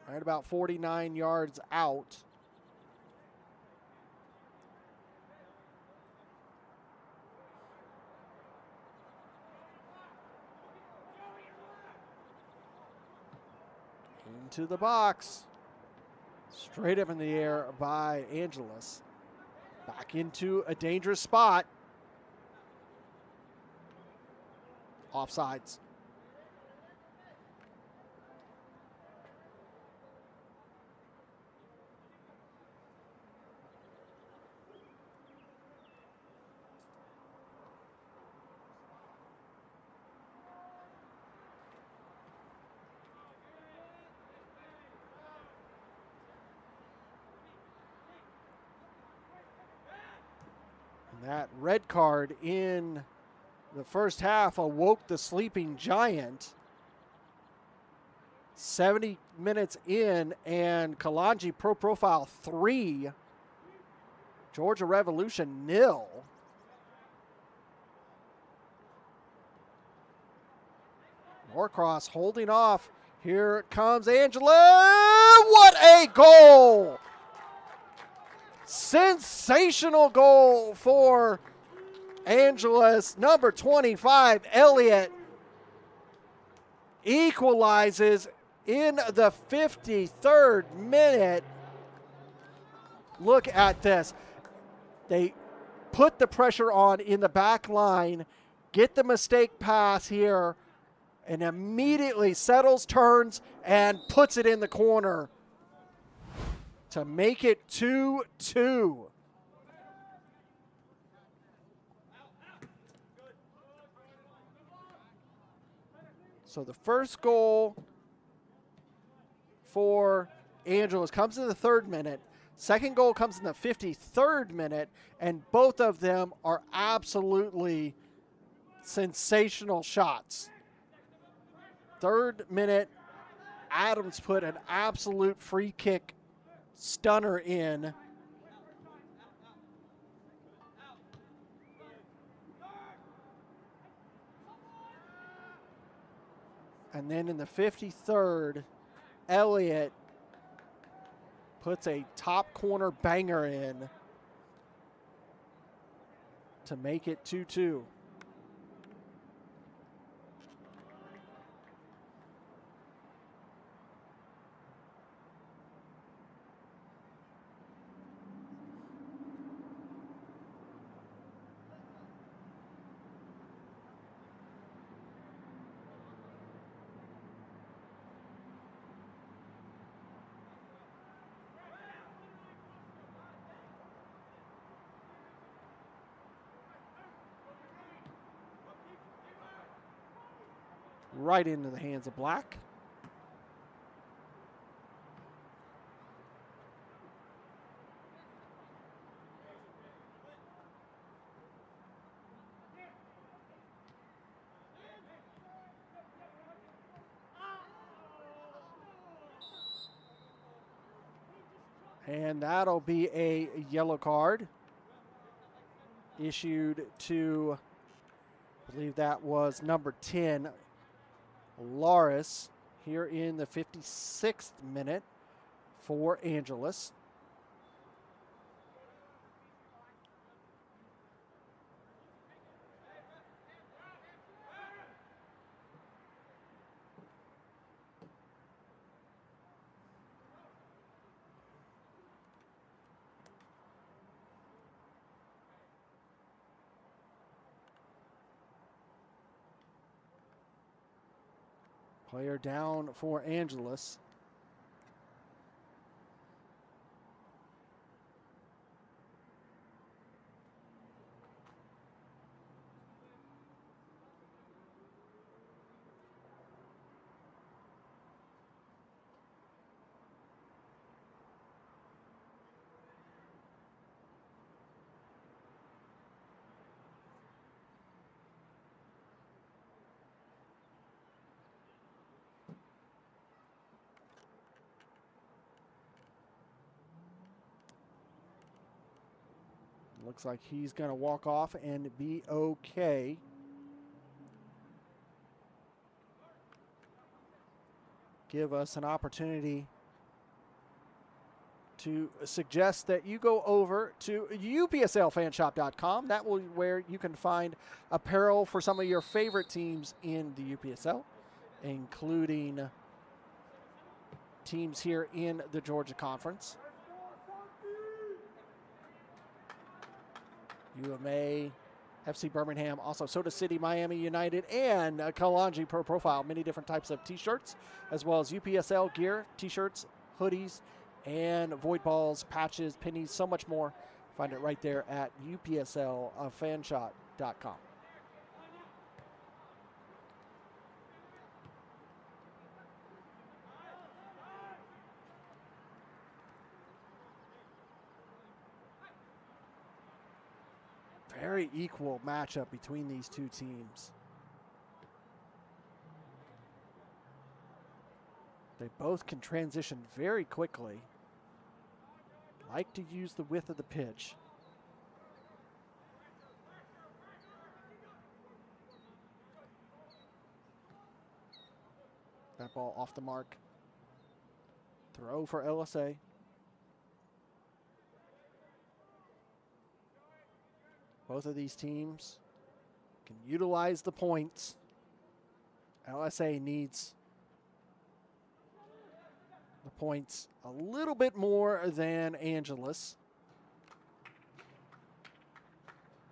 right about 49 yards out. Into the box. Straight up in the air by Angelus. Back into a dangerous spot. Offsides. That red card in the first half awoke the sleeping giant. 70 minutes in, and Kalanji Pro Profile 3, Georgia Revolution 0. Norcross holding off. Here comes Angelus. What a goal! Sensational goal for Angelus. Number 25, Elliott, equalizes in the 53rd minute. Look at this. They put the pressure on in the back line, get the mistake pass here, and immediately settles, turns, and puts it in the corner to make it 2-2. So the first goal for Angelus comes in the 3rd minute. Second goal comes in the 53rd minute, and both of them are absolutely sensational shots. 3rd minute, Adams put an absolute free kick stunner in. And then in the 53rd, Elliott puts a top corner banger in to make it 2-2. Right into the hands of Black. And that'll be a yellow card issued to, I believe that was number 10, Laris, here in the 56th minute for Angelus. Player down for Angelus. Looks like he's going to walk off and be okay. Give us an opportunity to suggest that you go over to UPSLFanshop.com. That will be where you can find apparel for some of your favorite teams in the UPSL, including teams here in the Georgia Conference. UMA, FC Birmingham, also Soda City, Miami United, and Kalonji Pro Profile. Many different types of t-shirts, as well as UPSL gear, t-shirts, hoodies, and void balls, patches, pennies, so much more. Find it right there at UPSLfanshop.com. Very equal matchup between these two teams. They both can transition very quickly. Like to use the width of the pitch. That ball off the mark. Throw for LSA. Both of these teams can utilize the points. LSA needs the points a little bit more than Angelus.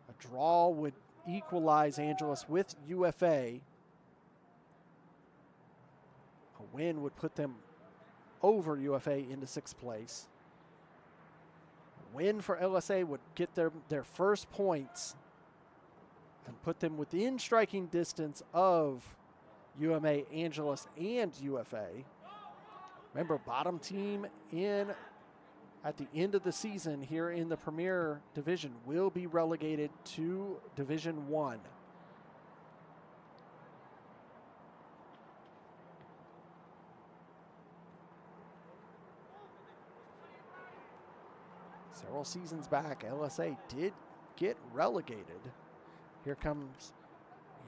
A draw would equalize Angelus with UFA. A win would put them over UFA into 6th place. Win for LSA would get their first points and put them within striking distance of UMA, Angelus, and UFA. Remember, bottom team at the end of the season here in the Premier Division will be relegated to Division 1. Several seasons back, LSA did get relegated. Here comes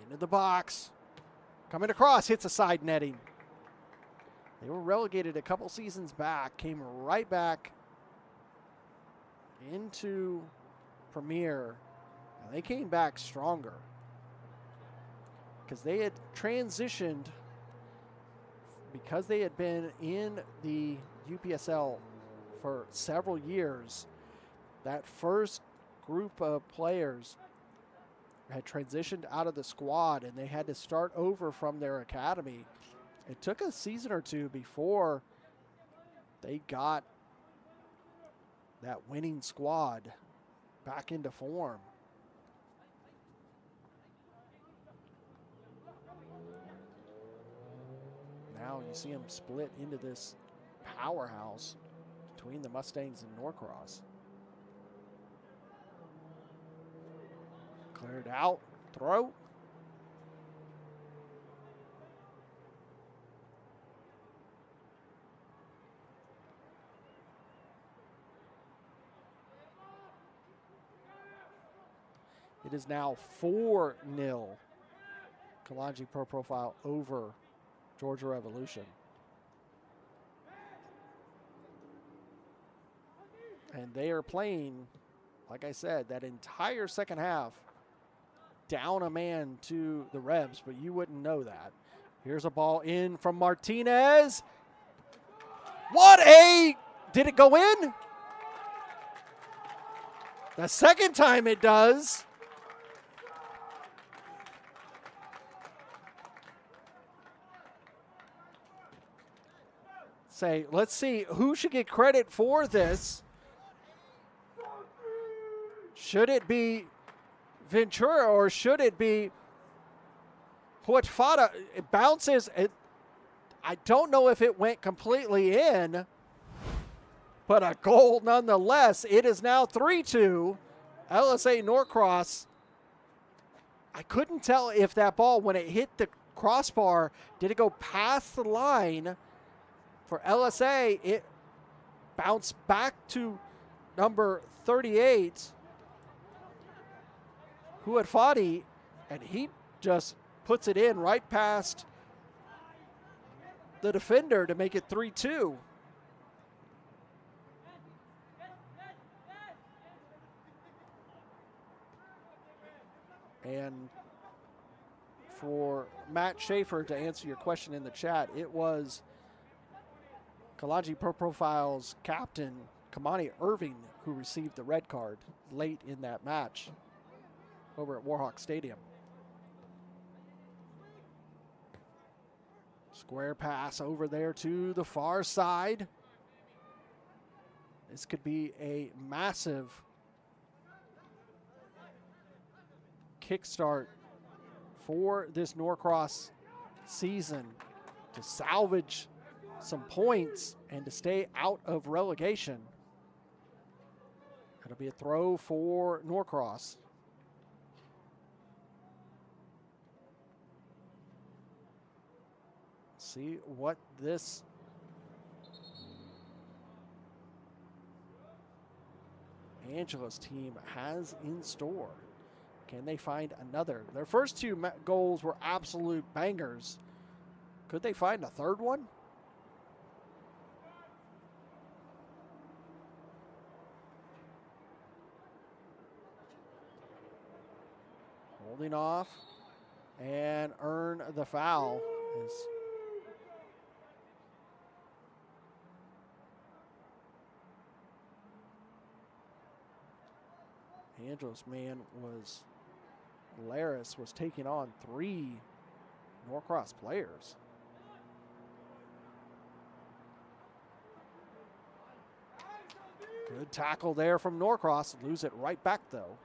into the box. Coming across, hits a side netting. They were relegated a couple seasons back, came right back into Premier, and they came back stronger because they had transitioned, because they had been in the UPSL for several years. That first group of players had transitioned out of the squad and they had to start over from their academy. It took a season or two before they got that winning squad back into form. Now you see them split into this powerhouse between the Mustangs and Norcross. Cleared out, throw. It is now 4-0. Kalonji Pro Profile over Georgia Revolution. And they are playing, like I said, that entire second half down a man to the Rebs, but you wouldn't know that. Here's a ball in from Martinez. Did it go in? The second time it does. Let's see who should get credit for this. Should it be Ventura or should it be Huatfata? It bounces. I don't know if it went completely in, but a goal nonetheless. It is now 3-2. LSA Norcross. I couldn't tell if that ball, when it hit the crossbar, did it go past the line? For LSA, it bounced back to number 38, Huatfati, and he just puts it in right past the defender to make it 3-2. And for Matt Schaefer to answer your question in the chat, it was Kalaji Pro Profile's captain, Kamani Irving, who received the red card late in that match over at Warhawk Stadium. Square pass over there to the far side. This could be a massive kickstart for this Norcross season to salvage some points and to stay out of relegation. It'll be a throw for Norcross. See what this Angelus team has in store. Can they find another? Their first two goals were absolute bangers. Could they find a third one? Holding off and earn the foul. Angelus man was Laris was taking on 3 Norcross players. Good tackle there from Norcross. Lose it right back though.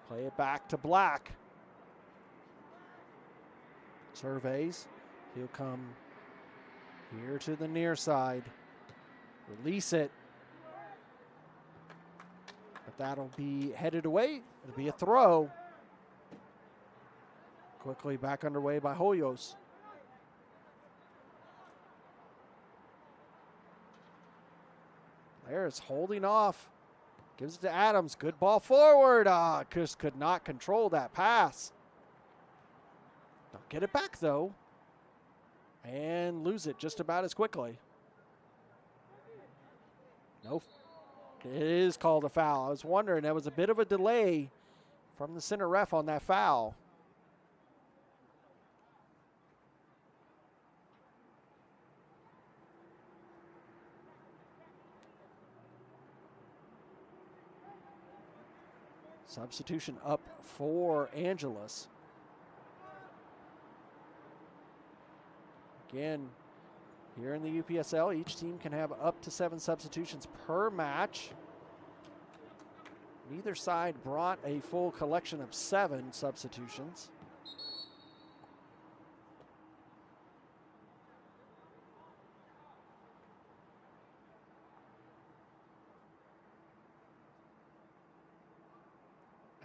Play it back to Black. Surveys. He'll come here to the near side. Release it. But that'll be headed away. It'll be a throw. Quickly back underway by Hoyos. There's holding off. Gives it to Adams. Good ball forward. Just could not control that pass. Don't get it back though. And lose it just about as quickly. Nope. It is called a foul. I was wondering, there was a bit of a delay from the center ref on that foul. Substitution up for Angelus. Again, here in the UPSL, each team can have up to 7 substitutions per match. Neither side brought a full collection of 7 substitutions.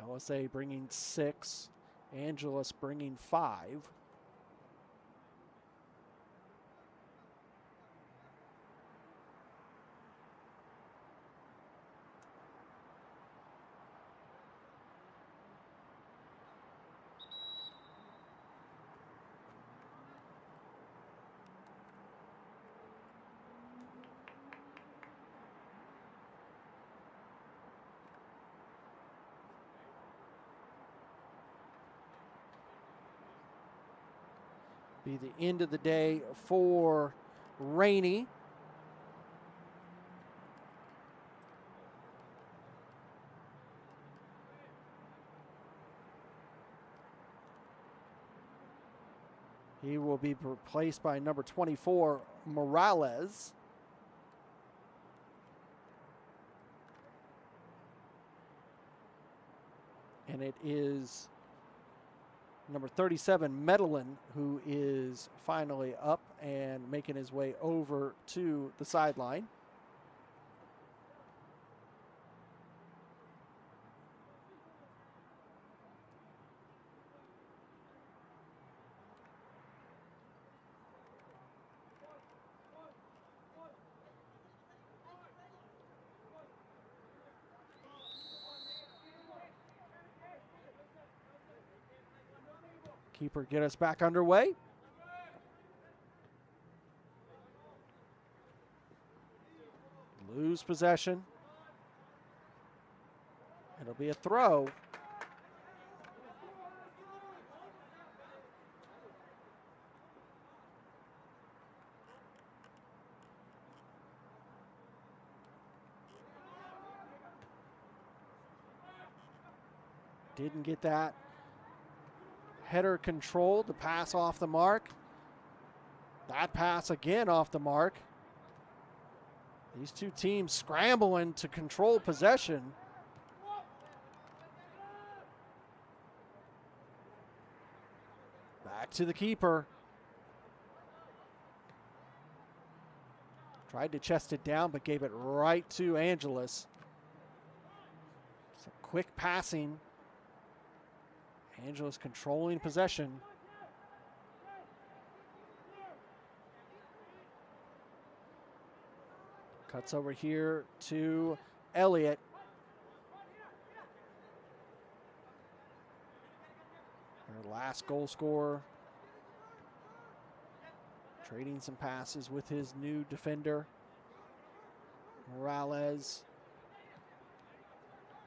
LSA bringing 6, Angelus bringing 5. Be the end of the day for Rainey. He will be replaced by number 24, Morales. And it is number 37, Medellin, who is finally up and making his way over to the sideline. Keeper get us back underway. Lose possession. It'll be a throw. didn't get that header controlled. The pass off the mark. That pass again off the mark. These two teams scrambling to control possession. Back to the keeper. Tried to chest it down, but gave it right to Angelus. Some quick passing. Angelus controlling possession. Cuts over here to Elliott. Our last goal scorer. Trading some passes with his new defender, Morales.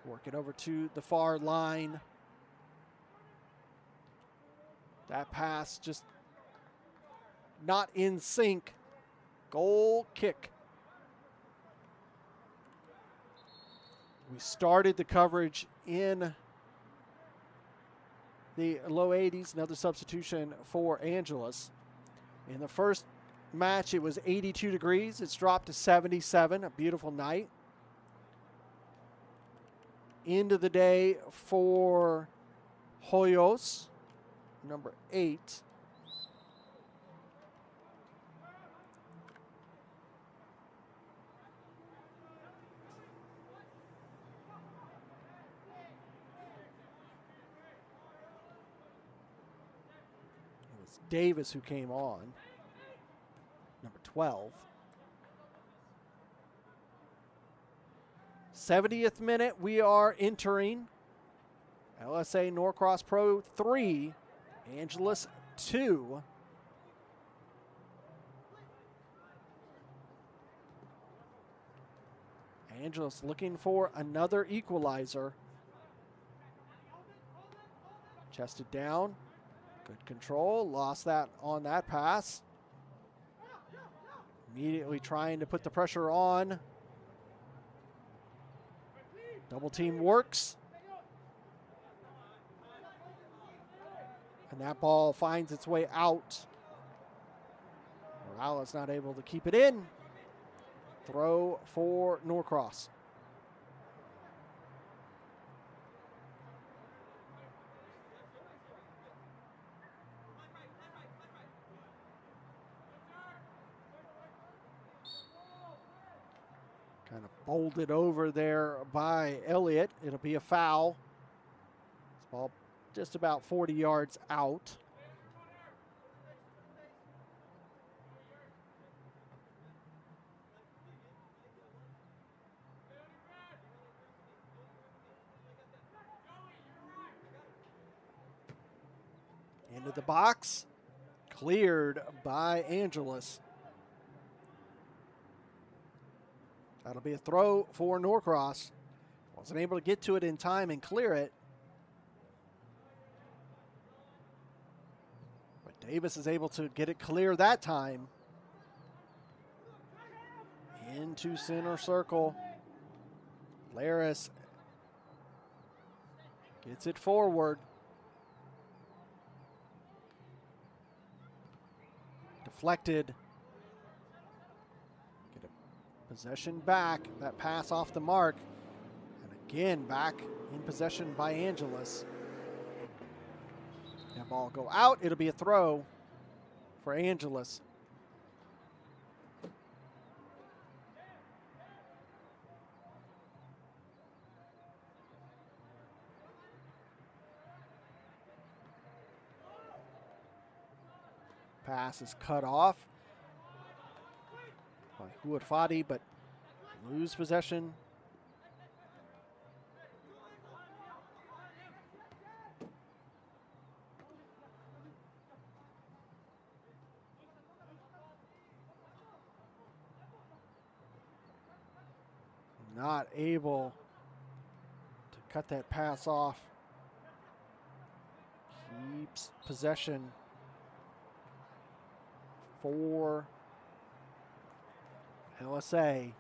Work it over to the far line. That pass just not in sync. Goal kick. We started the coverage in the low 80s. Another substitution for Angelus. In the first match, it was 82 degrees. It's dropped to 77, a beautiful night. End of the day for Hoyos, number 8. Davis who came on, number 12. 70th minute, we are entering LSA Norcross Pro 3, Angelus 2. Angelus looking for another equalizer. Chested down. Good control, lost that on that pass. Immediately trying to put the pressure on. Double team works. And that ball finds its way out. Morales not able to keep it in. Throw for Norcross. Kind of bowled over there by Elliott. It'll be a foul. This ball just about 40 yards out. Into the box. Cleared by Angelus. That'll be a throw for Norcross. Wasn't able to get to it in time and clear it. But Davis is able to get it clear that time. Into center circle. Laris gets it forward. Deflected. Possession back, that pass off the mark, and again back in possession by Angelus. That ball go out, it'll be a throw for Angelus. Pass is cut off by Huad-Fadi, but lose possession. Not able to cut that pass off. Keeps possession for LSA.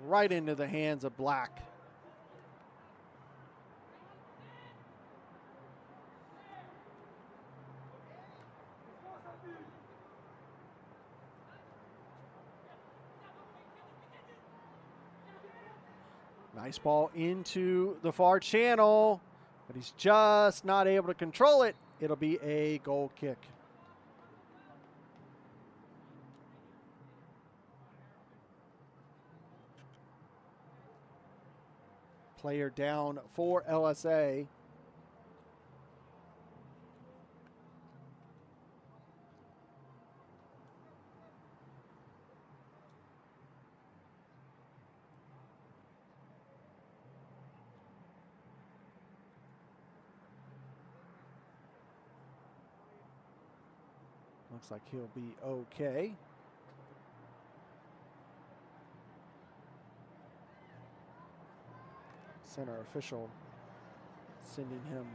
right into the hands of Black. Nice ball into the far channel, but he's just not able to control it. It'll be a goal kick. Player down for LSA. Looks like he'll be okay. Center official sending him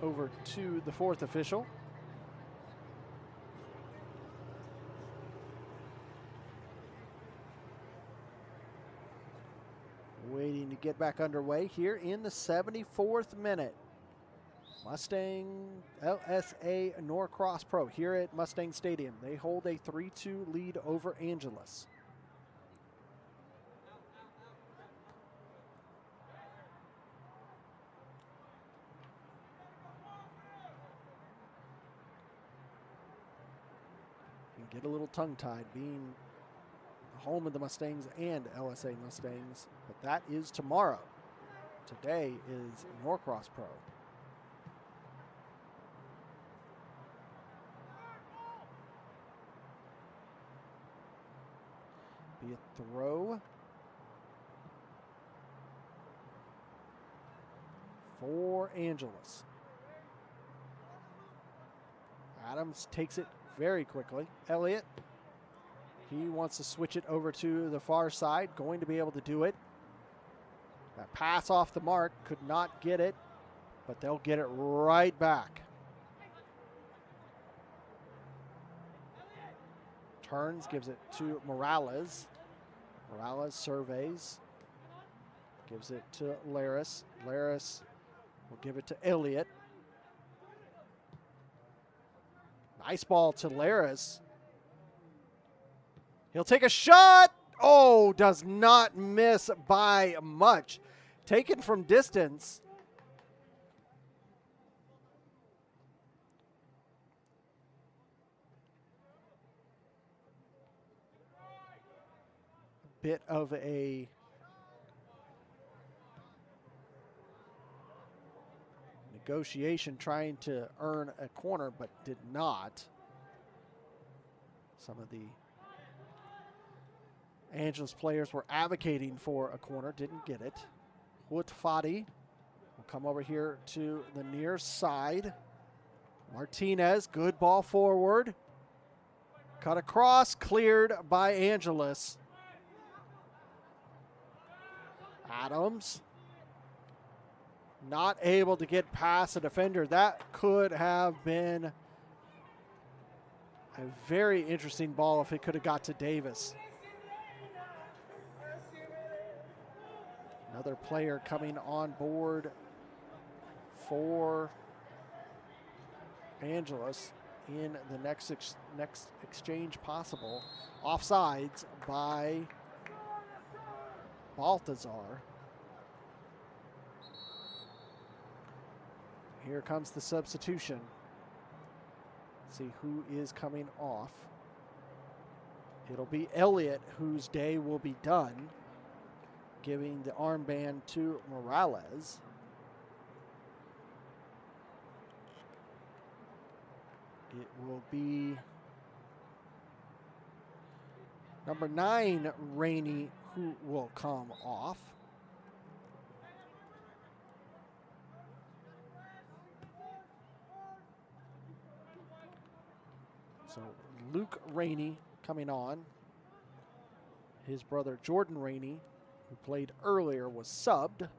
over to the fourth official. Waiting to get back underway here in the 74th minute. Mustang LSA Norcross Pro here at Mustang Stadium. They hold a 3-2 lead over Angelus. You can get a little tongue-tied being home of the Mustangs and LSA Mustangs, but that is tomorrow. Today is Norcross Pro. Be a throw for Angelus. Adams takes it very quickly. Elliott, he wants to switch it over to the far side, going to be able to do it. That pass off the mark, could not get it, but they'll get it right back. Turns, gives it to Morales. Morales surveys, gives it to Laris. Laris will give it to Elliott. Nice ball to Laris. He'll take a shot. Oh, does not miss by much. Taken from distance. Bit of a negotiation trying to earn a corner, but did not. Some of the Angelus players were advocating for a corner, didn't get it. Woodfadi will come over here to the near side. Martinez, good ball forward. Cut across, cleared by Angelus. Adams not able to get past the defender. That could have been a very interesting ball if it could have got to Davis. Another player coming on board for Angelus in the next exchange possible. Offsides by Baltazar. Here comes the substitution. See who is coming off. It'll be Elliott, whose day will be done, giving the armband to Morales. It will be number 9, Rainey, who will come off. So Luke Rainey coming on. His brother Jordan Rainey, who played earlier, was subbed.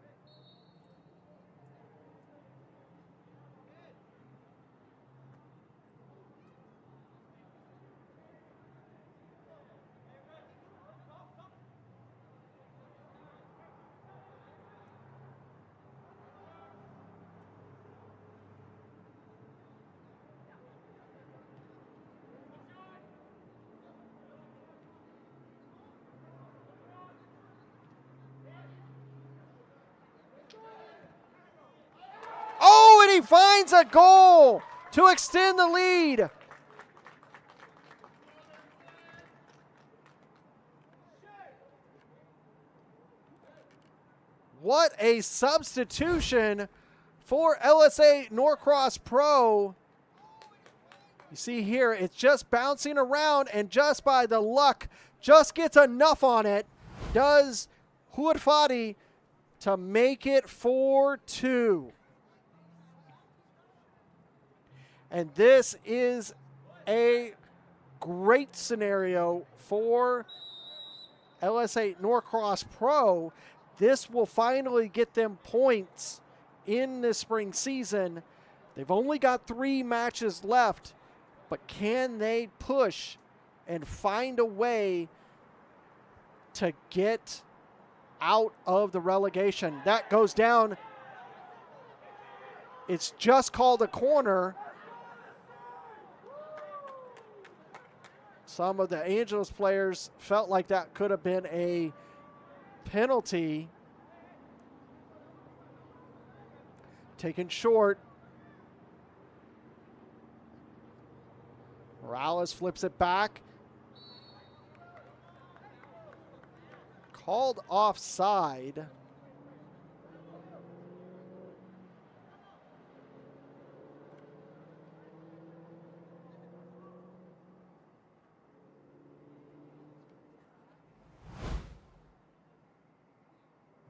finds a goal to extend the lead. What a substitution for LSA Norcross Pro. You see here, it's just bouncing around, and just by the luck, just gets enough on it, does Huarfati to make it 4-2. And this is a great scenario for LSA Norcross Pro. This will finally get them points in this spring season. They've only got 3 matches left, but can they push and find a way to get out of the relegation? That goes down. It's just called a corner. Some of the Angelus players felt like that could have been a penalty. Taken short. Morales flips it back. Called offside.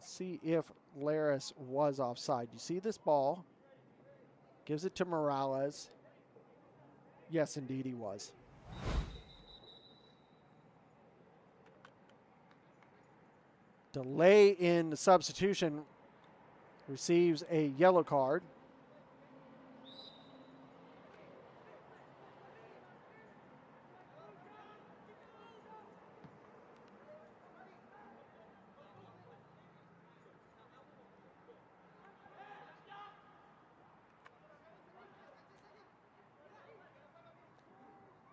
See if Laris was offside. You see this ball? Gives it to Morales. Yes, indeed he was. Delay in the substitution, receives a yellow card.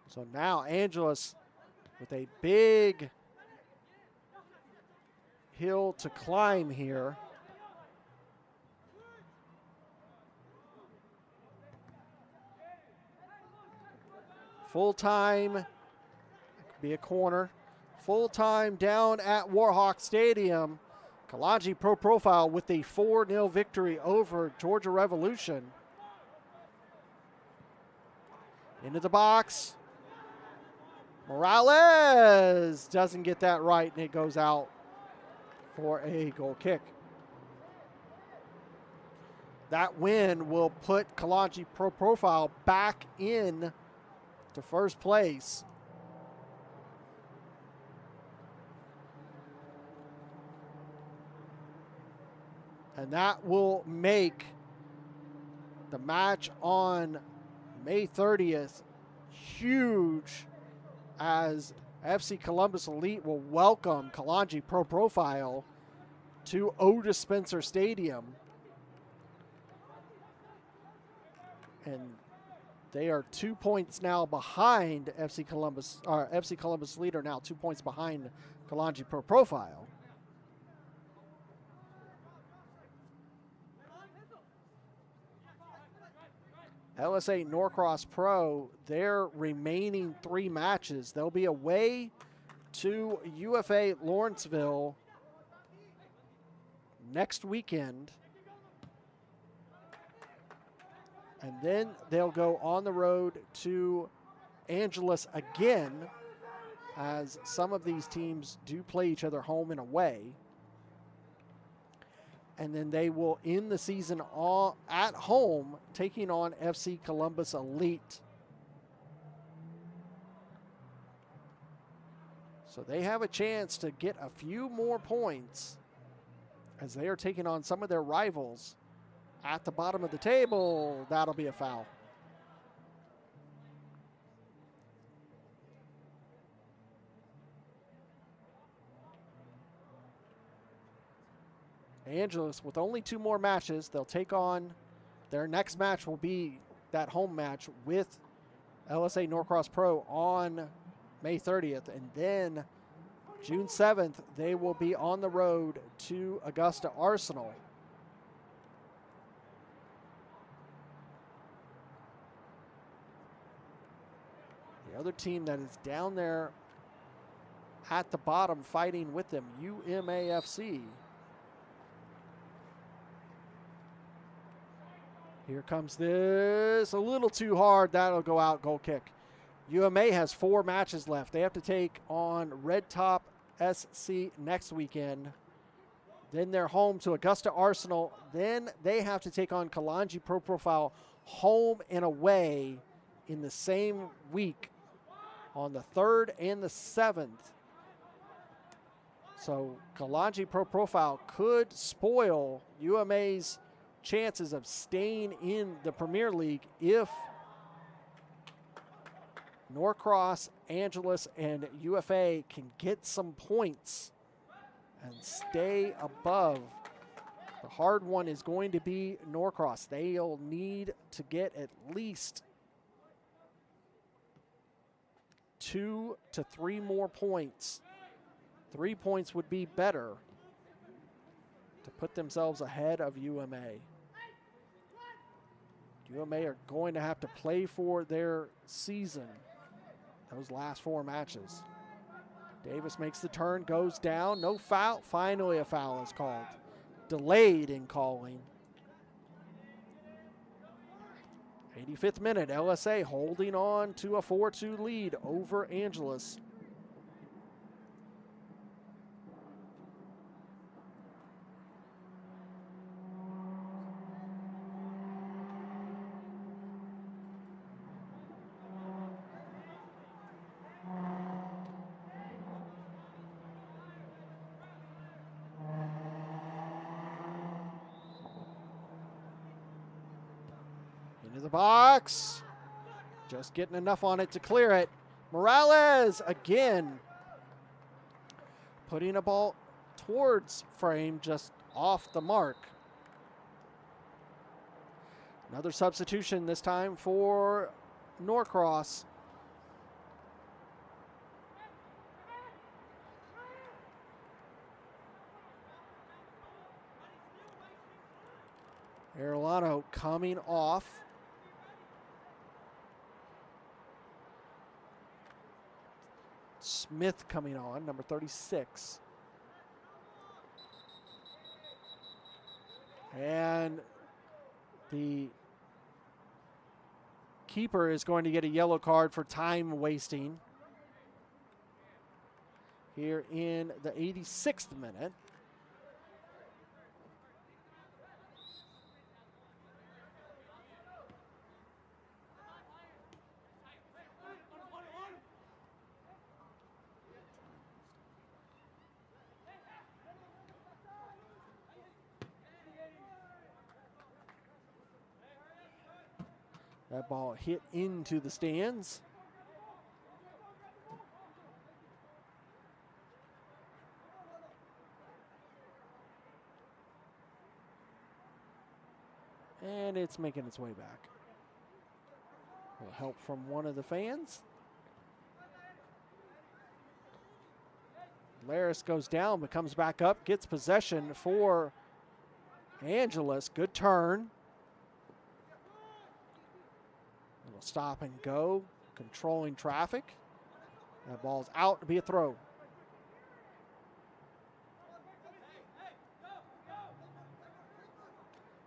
So now Angelus with a big hill to climb here. Full time, it could be a corner. Full time down at Warhawk Stadium. Kalanji Pro Profile with a 4-0 victory over Georgia Revolution. Into the box. Morales doesn't get that right, and it goes out for a goal kick. That win will put Kalanji Pro Profile back in to first place. And that will make the match on May 30th huge, as FC Columbus Elite will welcome Kalanji Pro Profile to Otis Spencer Stadium. And they are 2 points now behind FC Columbus, or FC Columbus Elite are now 2 points behind Kalanji Pro Profile. LSA Norcross Pro, their remaining 3 matches, they'll be away to UFA Lawrenceville next weekend. And then they'll go on the road to Angelus again, as some of these teams do play each other home and away. And then they will end the season all at home, taking on FC Columbus Elite. So they have a chance to get a few more points as they are taking on some of their rivals at the bottom of the table. That'll be a foul. Angelus, with only 2 more matches, they'll take on, their next match will be that home match with LSA Norcross Pro on May 30th. And then June 7th, they will be on the road to Augusta Arsenal. The other team that is down there at the bottom fighting with them, UMAFC. Here comes this, a little too hard. That'll go out, goal kick. UMA has 4 matches left. They have to take on Red Top SC next weekend. Then they're home to Augusta Arsenal. Then they have to take on Kalanji Pro Profile home and away in the same week on the 3rd and the 7th. So Kalanji Pro Profile could spoil UMA's chances of staying in the Premier League if Norcross, Angelus, and UFA can get some points and stay above. The hard one is going to be Norcross. They'll need to get at least 2 to 3 more points. 3 points would be better to put themselves ahead of UMA. UMA are going to have to play for their season, those last 4 matches. Davis makes the turn, goes down, no foul. Finally a foul is called. Delayed in calling. 85th minute, LSA holding on to a 4-2 lead over Angelus. Into the box. Just getting enough on it to clear it. Morales again. Putting a ball towards frame, just off the mark. Another substitution this time for Norcross. Arellano coming off. Smith coming on, number 36. And the keeper is going to get a yellow card for time wasting here in the 86th minute. That ball hit into the stands. And it's making its way back. A little help from one of the fans. Laris goes down but comes back up, gets possession for Angelus. Good turn. Stop and go, controlling traffic. That ball's out to be a throw.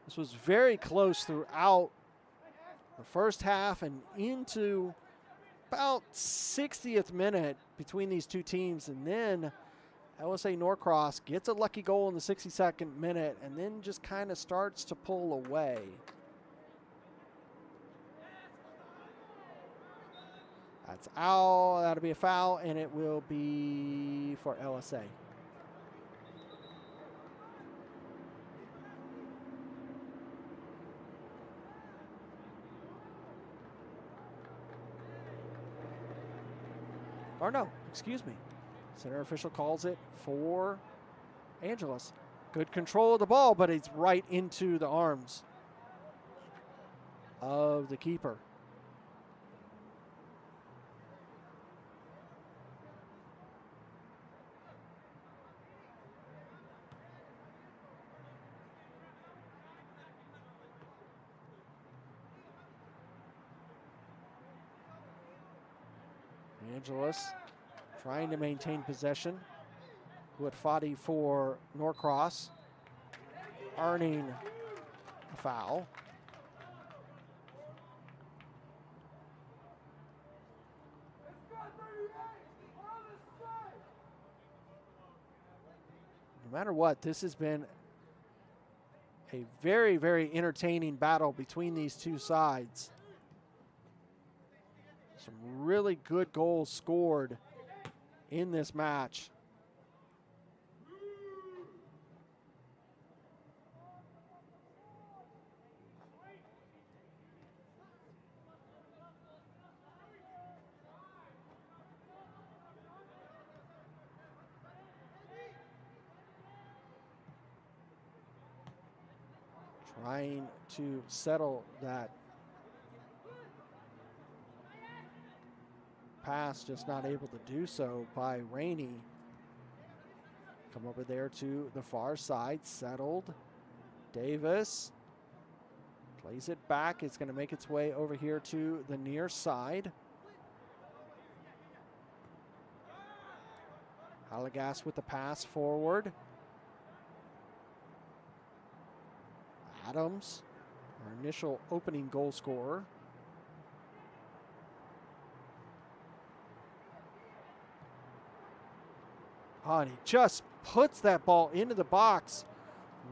This was very close throughout the first half and into about 60th minute between these two teams. And then LSA Norcross gets a lucky goal in the 62nd minute and then just kind of starts to pull away. That's out. That'll be a foul, and it will be for LSA. Or no, excuse me. Center official calls it for Angelus. Good control of the ball, but it's right into the arms of the keeper. Angelus trying to maintain possession. Huatfati for Norcross, earning a foul. No matter what, this has been a very, very entertaining battle between these two sides. Some really good goals scored in this match. Trying to settle that pass, just not able to do so by Rainey. Come over there to the far side, settled. Davis plays it back. It's going to make its way over here to the near side. Halagas with the pass forward. Adams, our initial opening goal scorer. Oh, and he just puts that ball into the box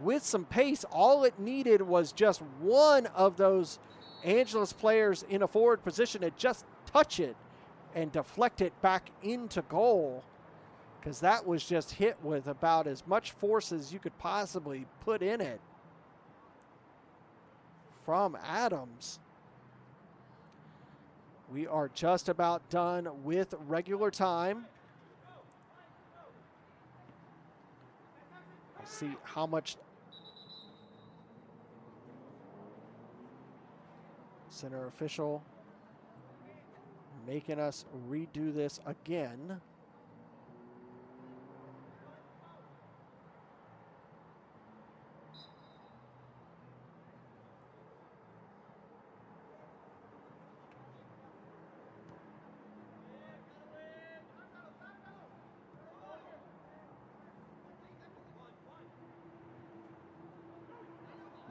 with some pace. All it needed was just one of those Angelus players in a forward position to just touch it and deflect it back into goal, because that was just hit with about as much force as you could possibly put in it from Adams. We are just about done with regular time. We'll see how much center official making us redo this again.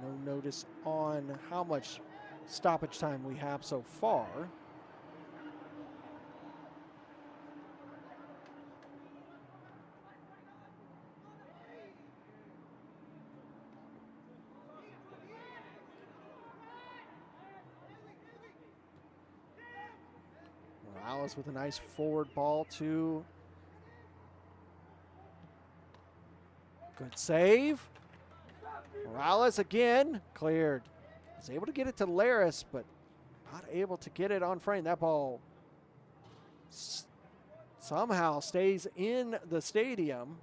No notice on how much stoppage time we have so far. Morales with a nice forward ball to. Good save. Morales again, cleared. Was able to get it to Laris, but not able to get it on frame. That ball somehow stays in the stadium.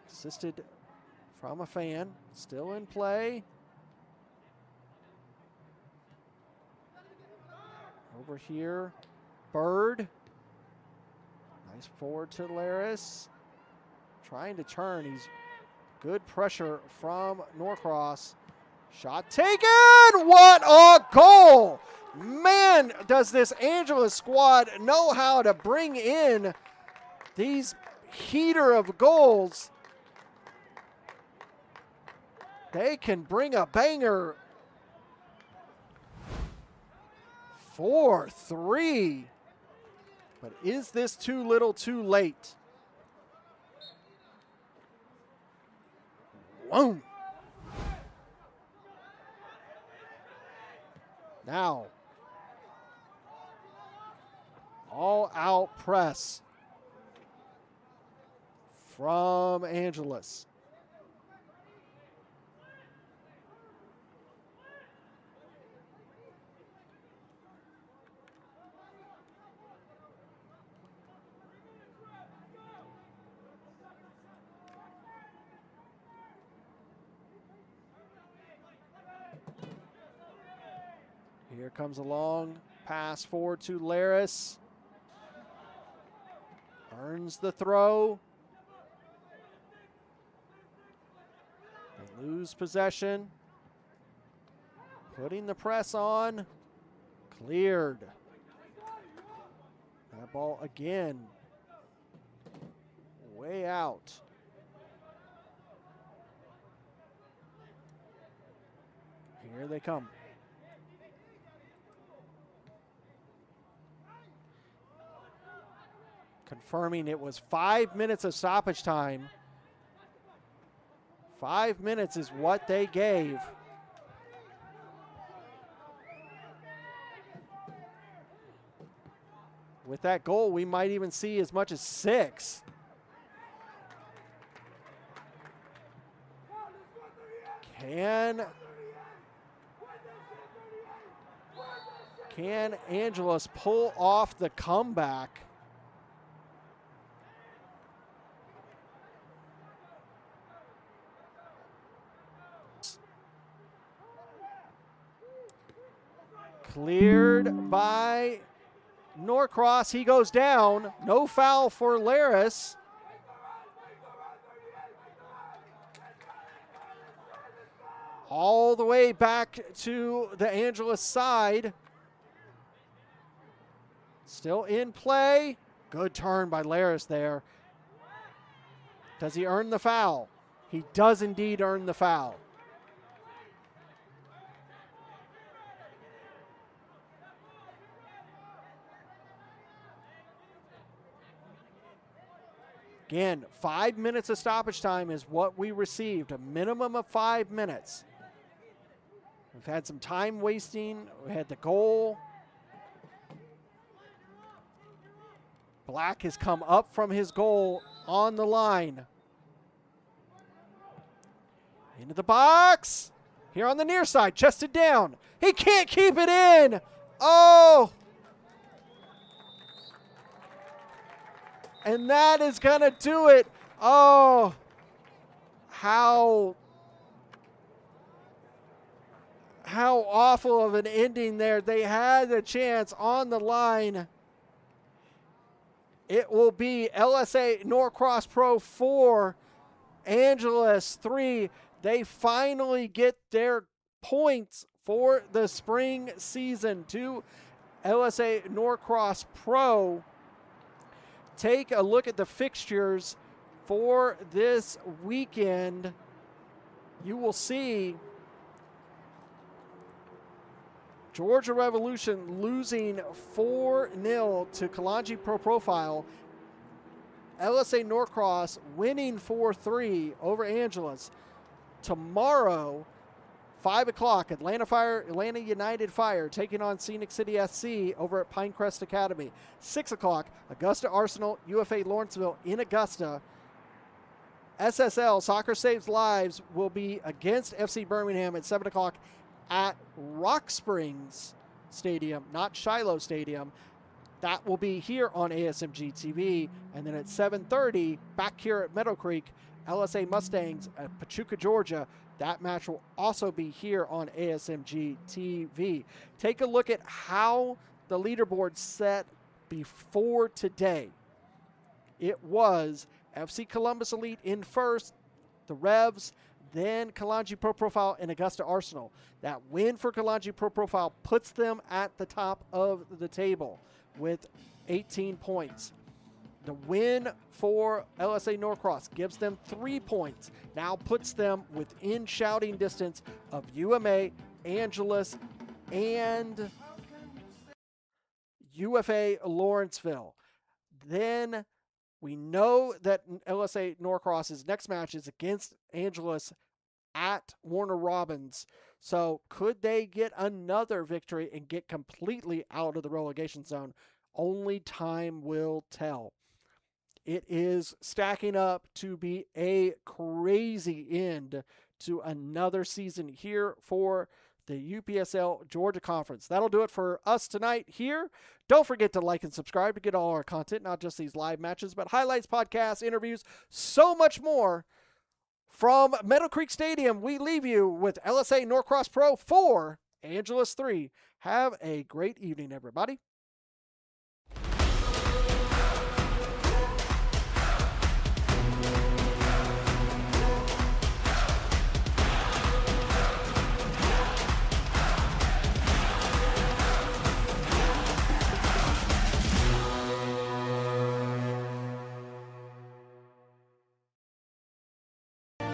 Assisted from a fan, still in play. Over here, Bird. Nice forward to Laris. Trying to turn. He's good pressure from Norcross. Shot taken. What a goal! Man, does this Angelus squad know how to bring in these heater of goals. They can bring a banger. 4-3. But is this too little too late? Boom. Now, all out press from Angelus. Here comes a long pass forward to Laris. Earns the throw. They lose possession. Putting the press on. Cleared. That ball again. Way out. Here they come. Confirming it was 5 minutes of stoppage time. 5 minutes is what they gave. With that goal, we might even see as much as 6. Can Angelus pull off the comeback? Cleared by Norcross. He goes down. No foul for Laris. All the way back to the Angelus side. Still in play. Good turn by Laris there. Does he earn the foul? He does indeed earn the foul. Again, 5 minutes of stoppage time is what we received, a minimum of 5 minutes. We've had some time wasting. We had the goal. Black has come up from his goal on the line. Into the box. Here on the near side, chested down. He can't keep it in. Oh! And that is going to do it. Oh, how awful of an ending there. They had the chance on the line. It will be LSA Norcross Pro 4, Angelus 3. They finally get their points for the spring season to LSA Norcross Pro. Take a look at the fixtures for this weekend. You will see Georgia Revolution losing 4-0 to Kalanji Pro Profile. LSA Norcross winning 4-3 over Angelus. Tomorrow, 5 o'clock, Atlanta United Fire taking on Scenic City SC over at Pinecrest Academy. 6 o'clock, Augusta Arsenal, UFA Lawrenceville in Augusta. SSL, Soccer Saves Lives, will be against FC Birmingham at 7 o'clock at Rock Springs Stadium, not Shiloh Stadium. That will be here on ASMG TV. And then at 7:30, back here at Meadowcreek, LSA Mustangs at Pachuca, Georgia. That match will also be here on ASMG TV. Take a look at how the leaderboard set before today. It was FC Columbus Elite in first, the Revs, then Kalanji Pro Profile and Augusta Arsenal. That win for Kalanji Pro Profile puts them at the top of the table with 18 points. The win for LSA Norcross gives them 3 points. Now puts them within shouting distance of UMA, Angelus, and UFA Lawrenceville. Then we know that LSA Norcross's next match is against Angelus at Warner Robins. So could they get another victory and get completely out of the relegation zone? Only time will tell. It is stacking up to be a crazy end to another season here for the UPSL Georgia Conference. That'll do it for us tonight here. Don't forget to like and subscribe to get all our content, not just these live matches, but highlights, podcasts, interviews, so much more. From Meadowcreek Stadium, we leave you with LSA Norcross Pro 4, Angelus 3. Have a great evening, everybody.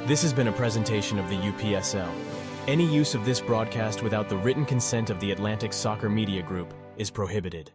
This has been a presentation of the UPSL. Any use of this broadcast without the written consent of the Atlantic Soccer Media Group is prohibited.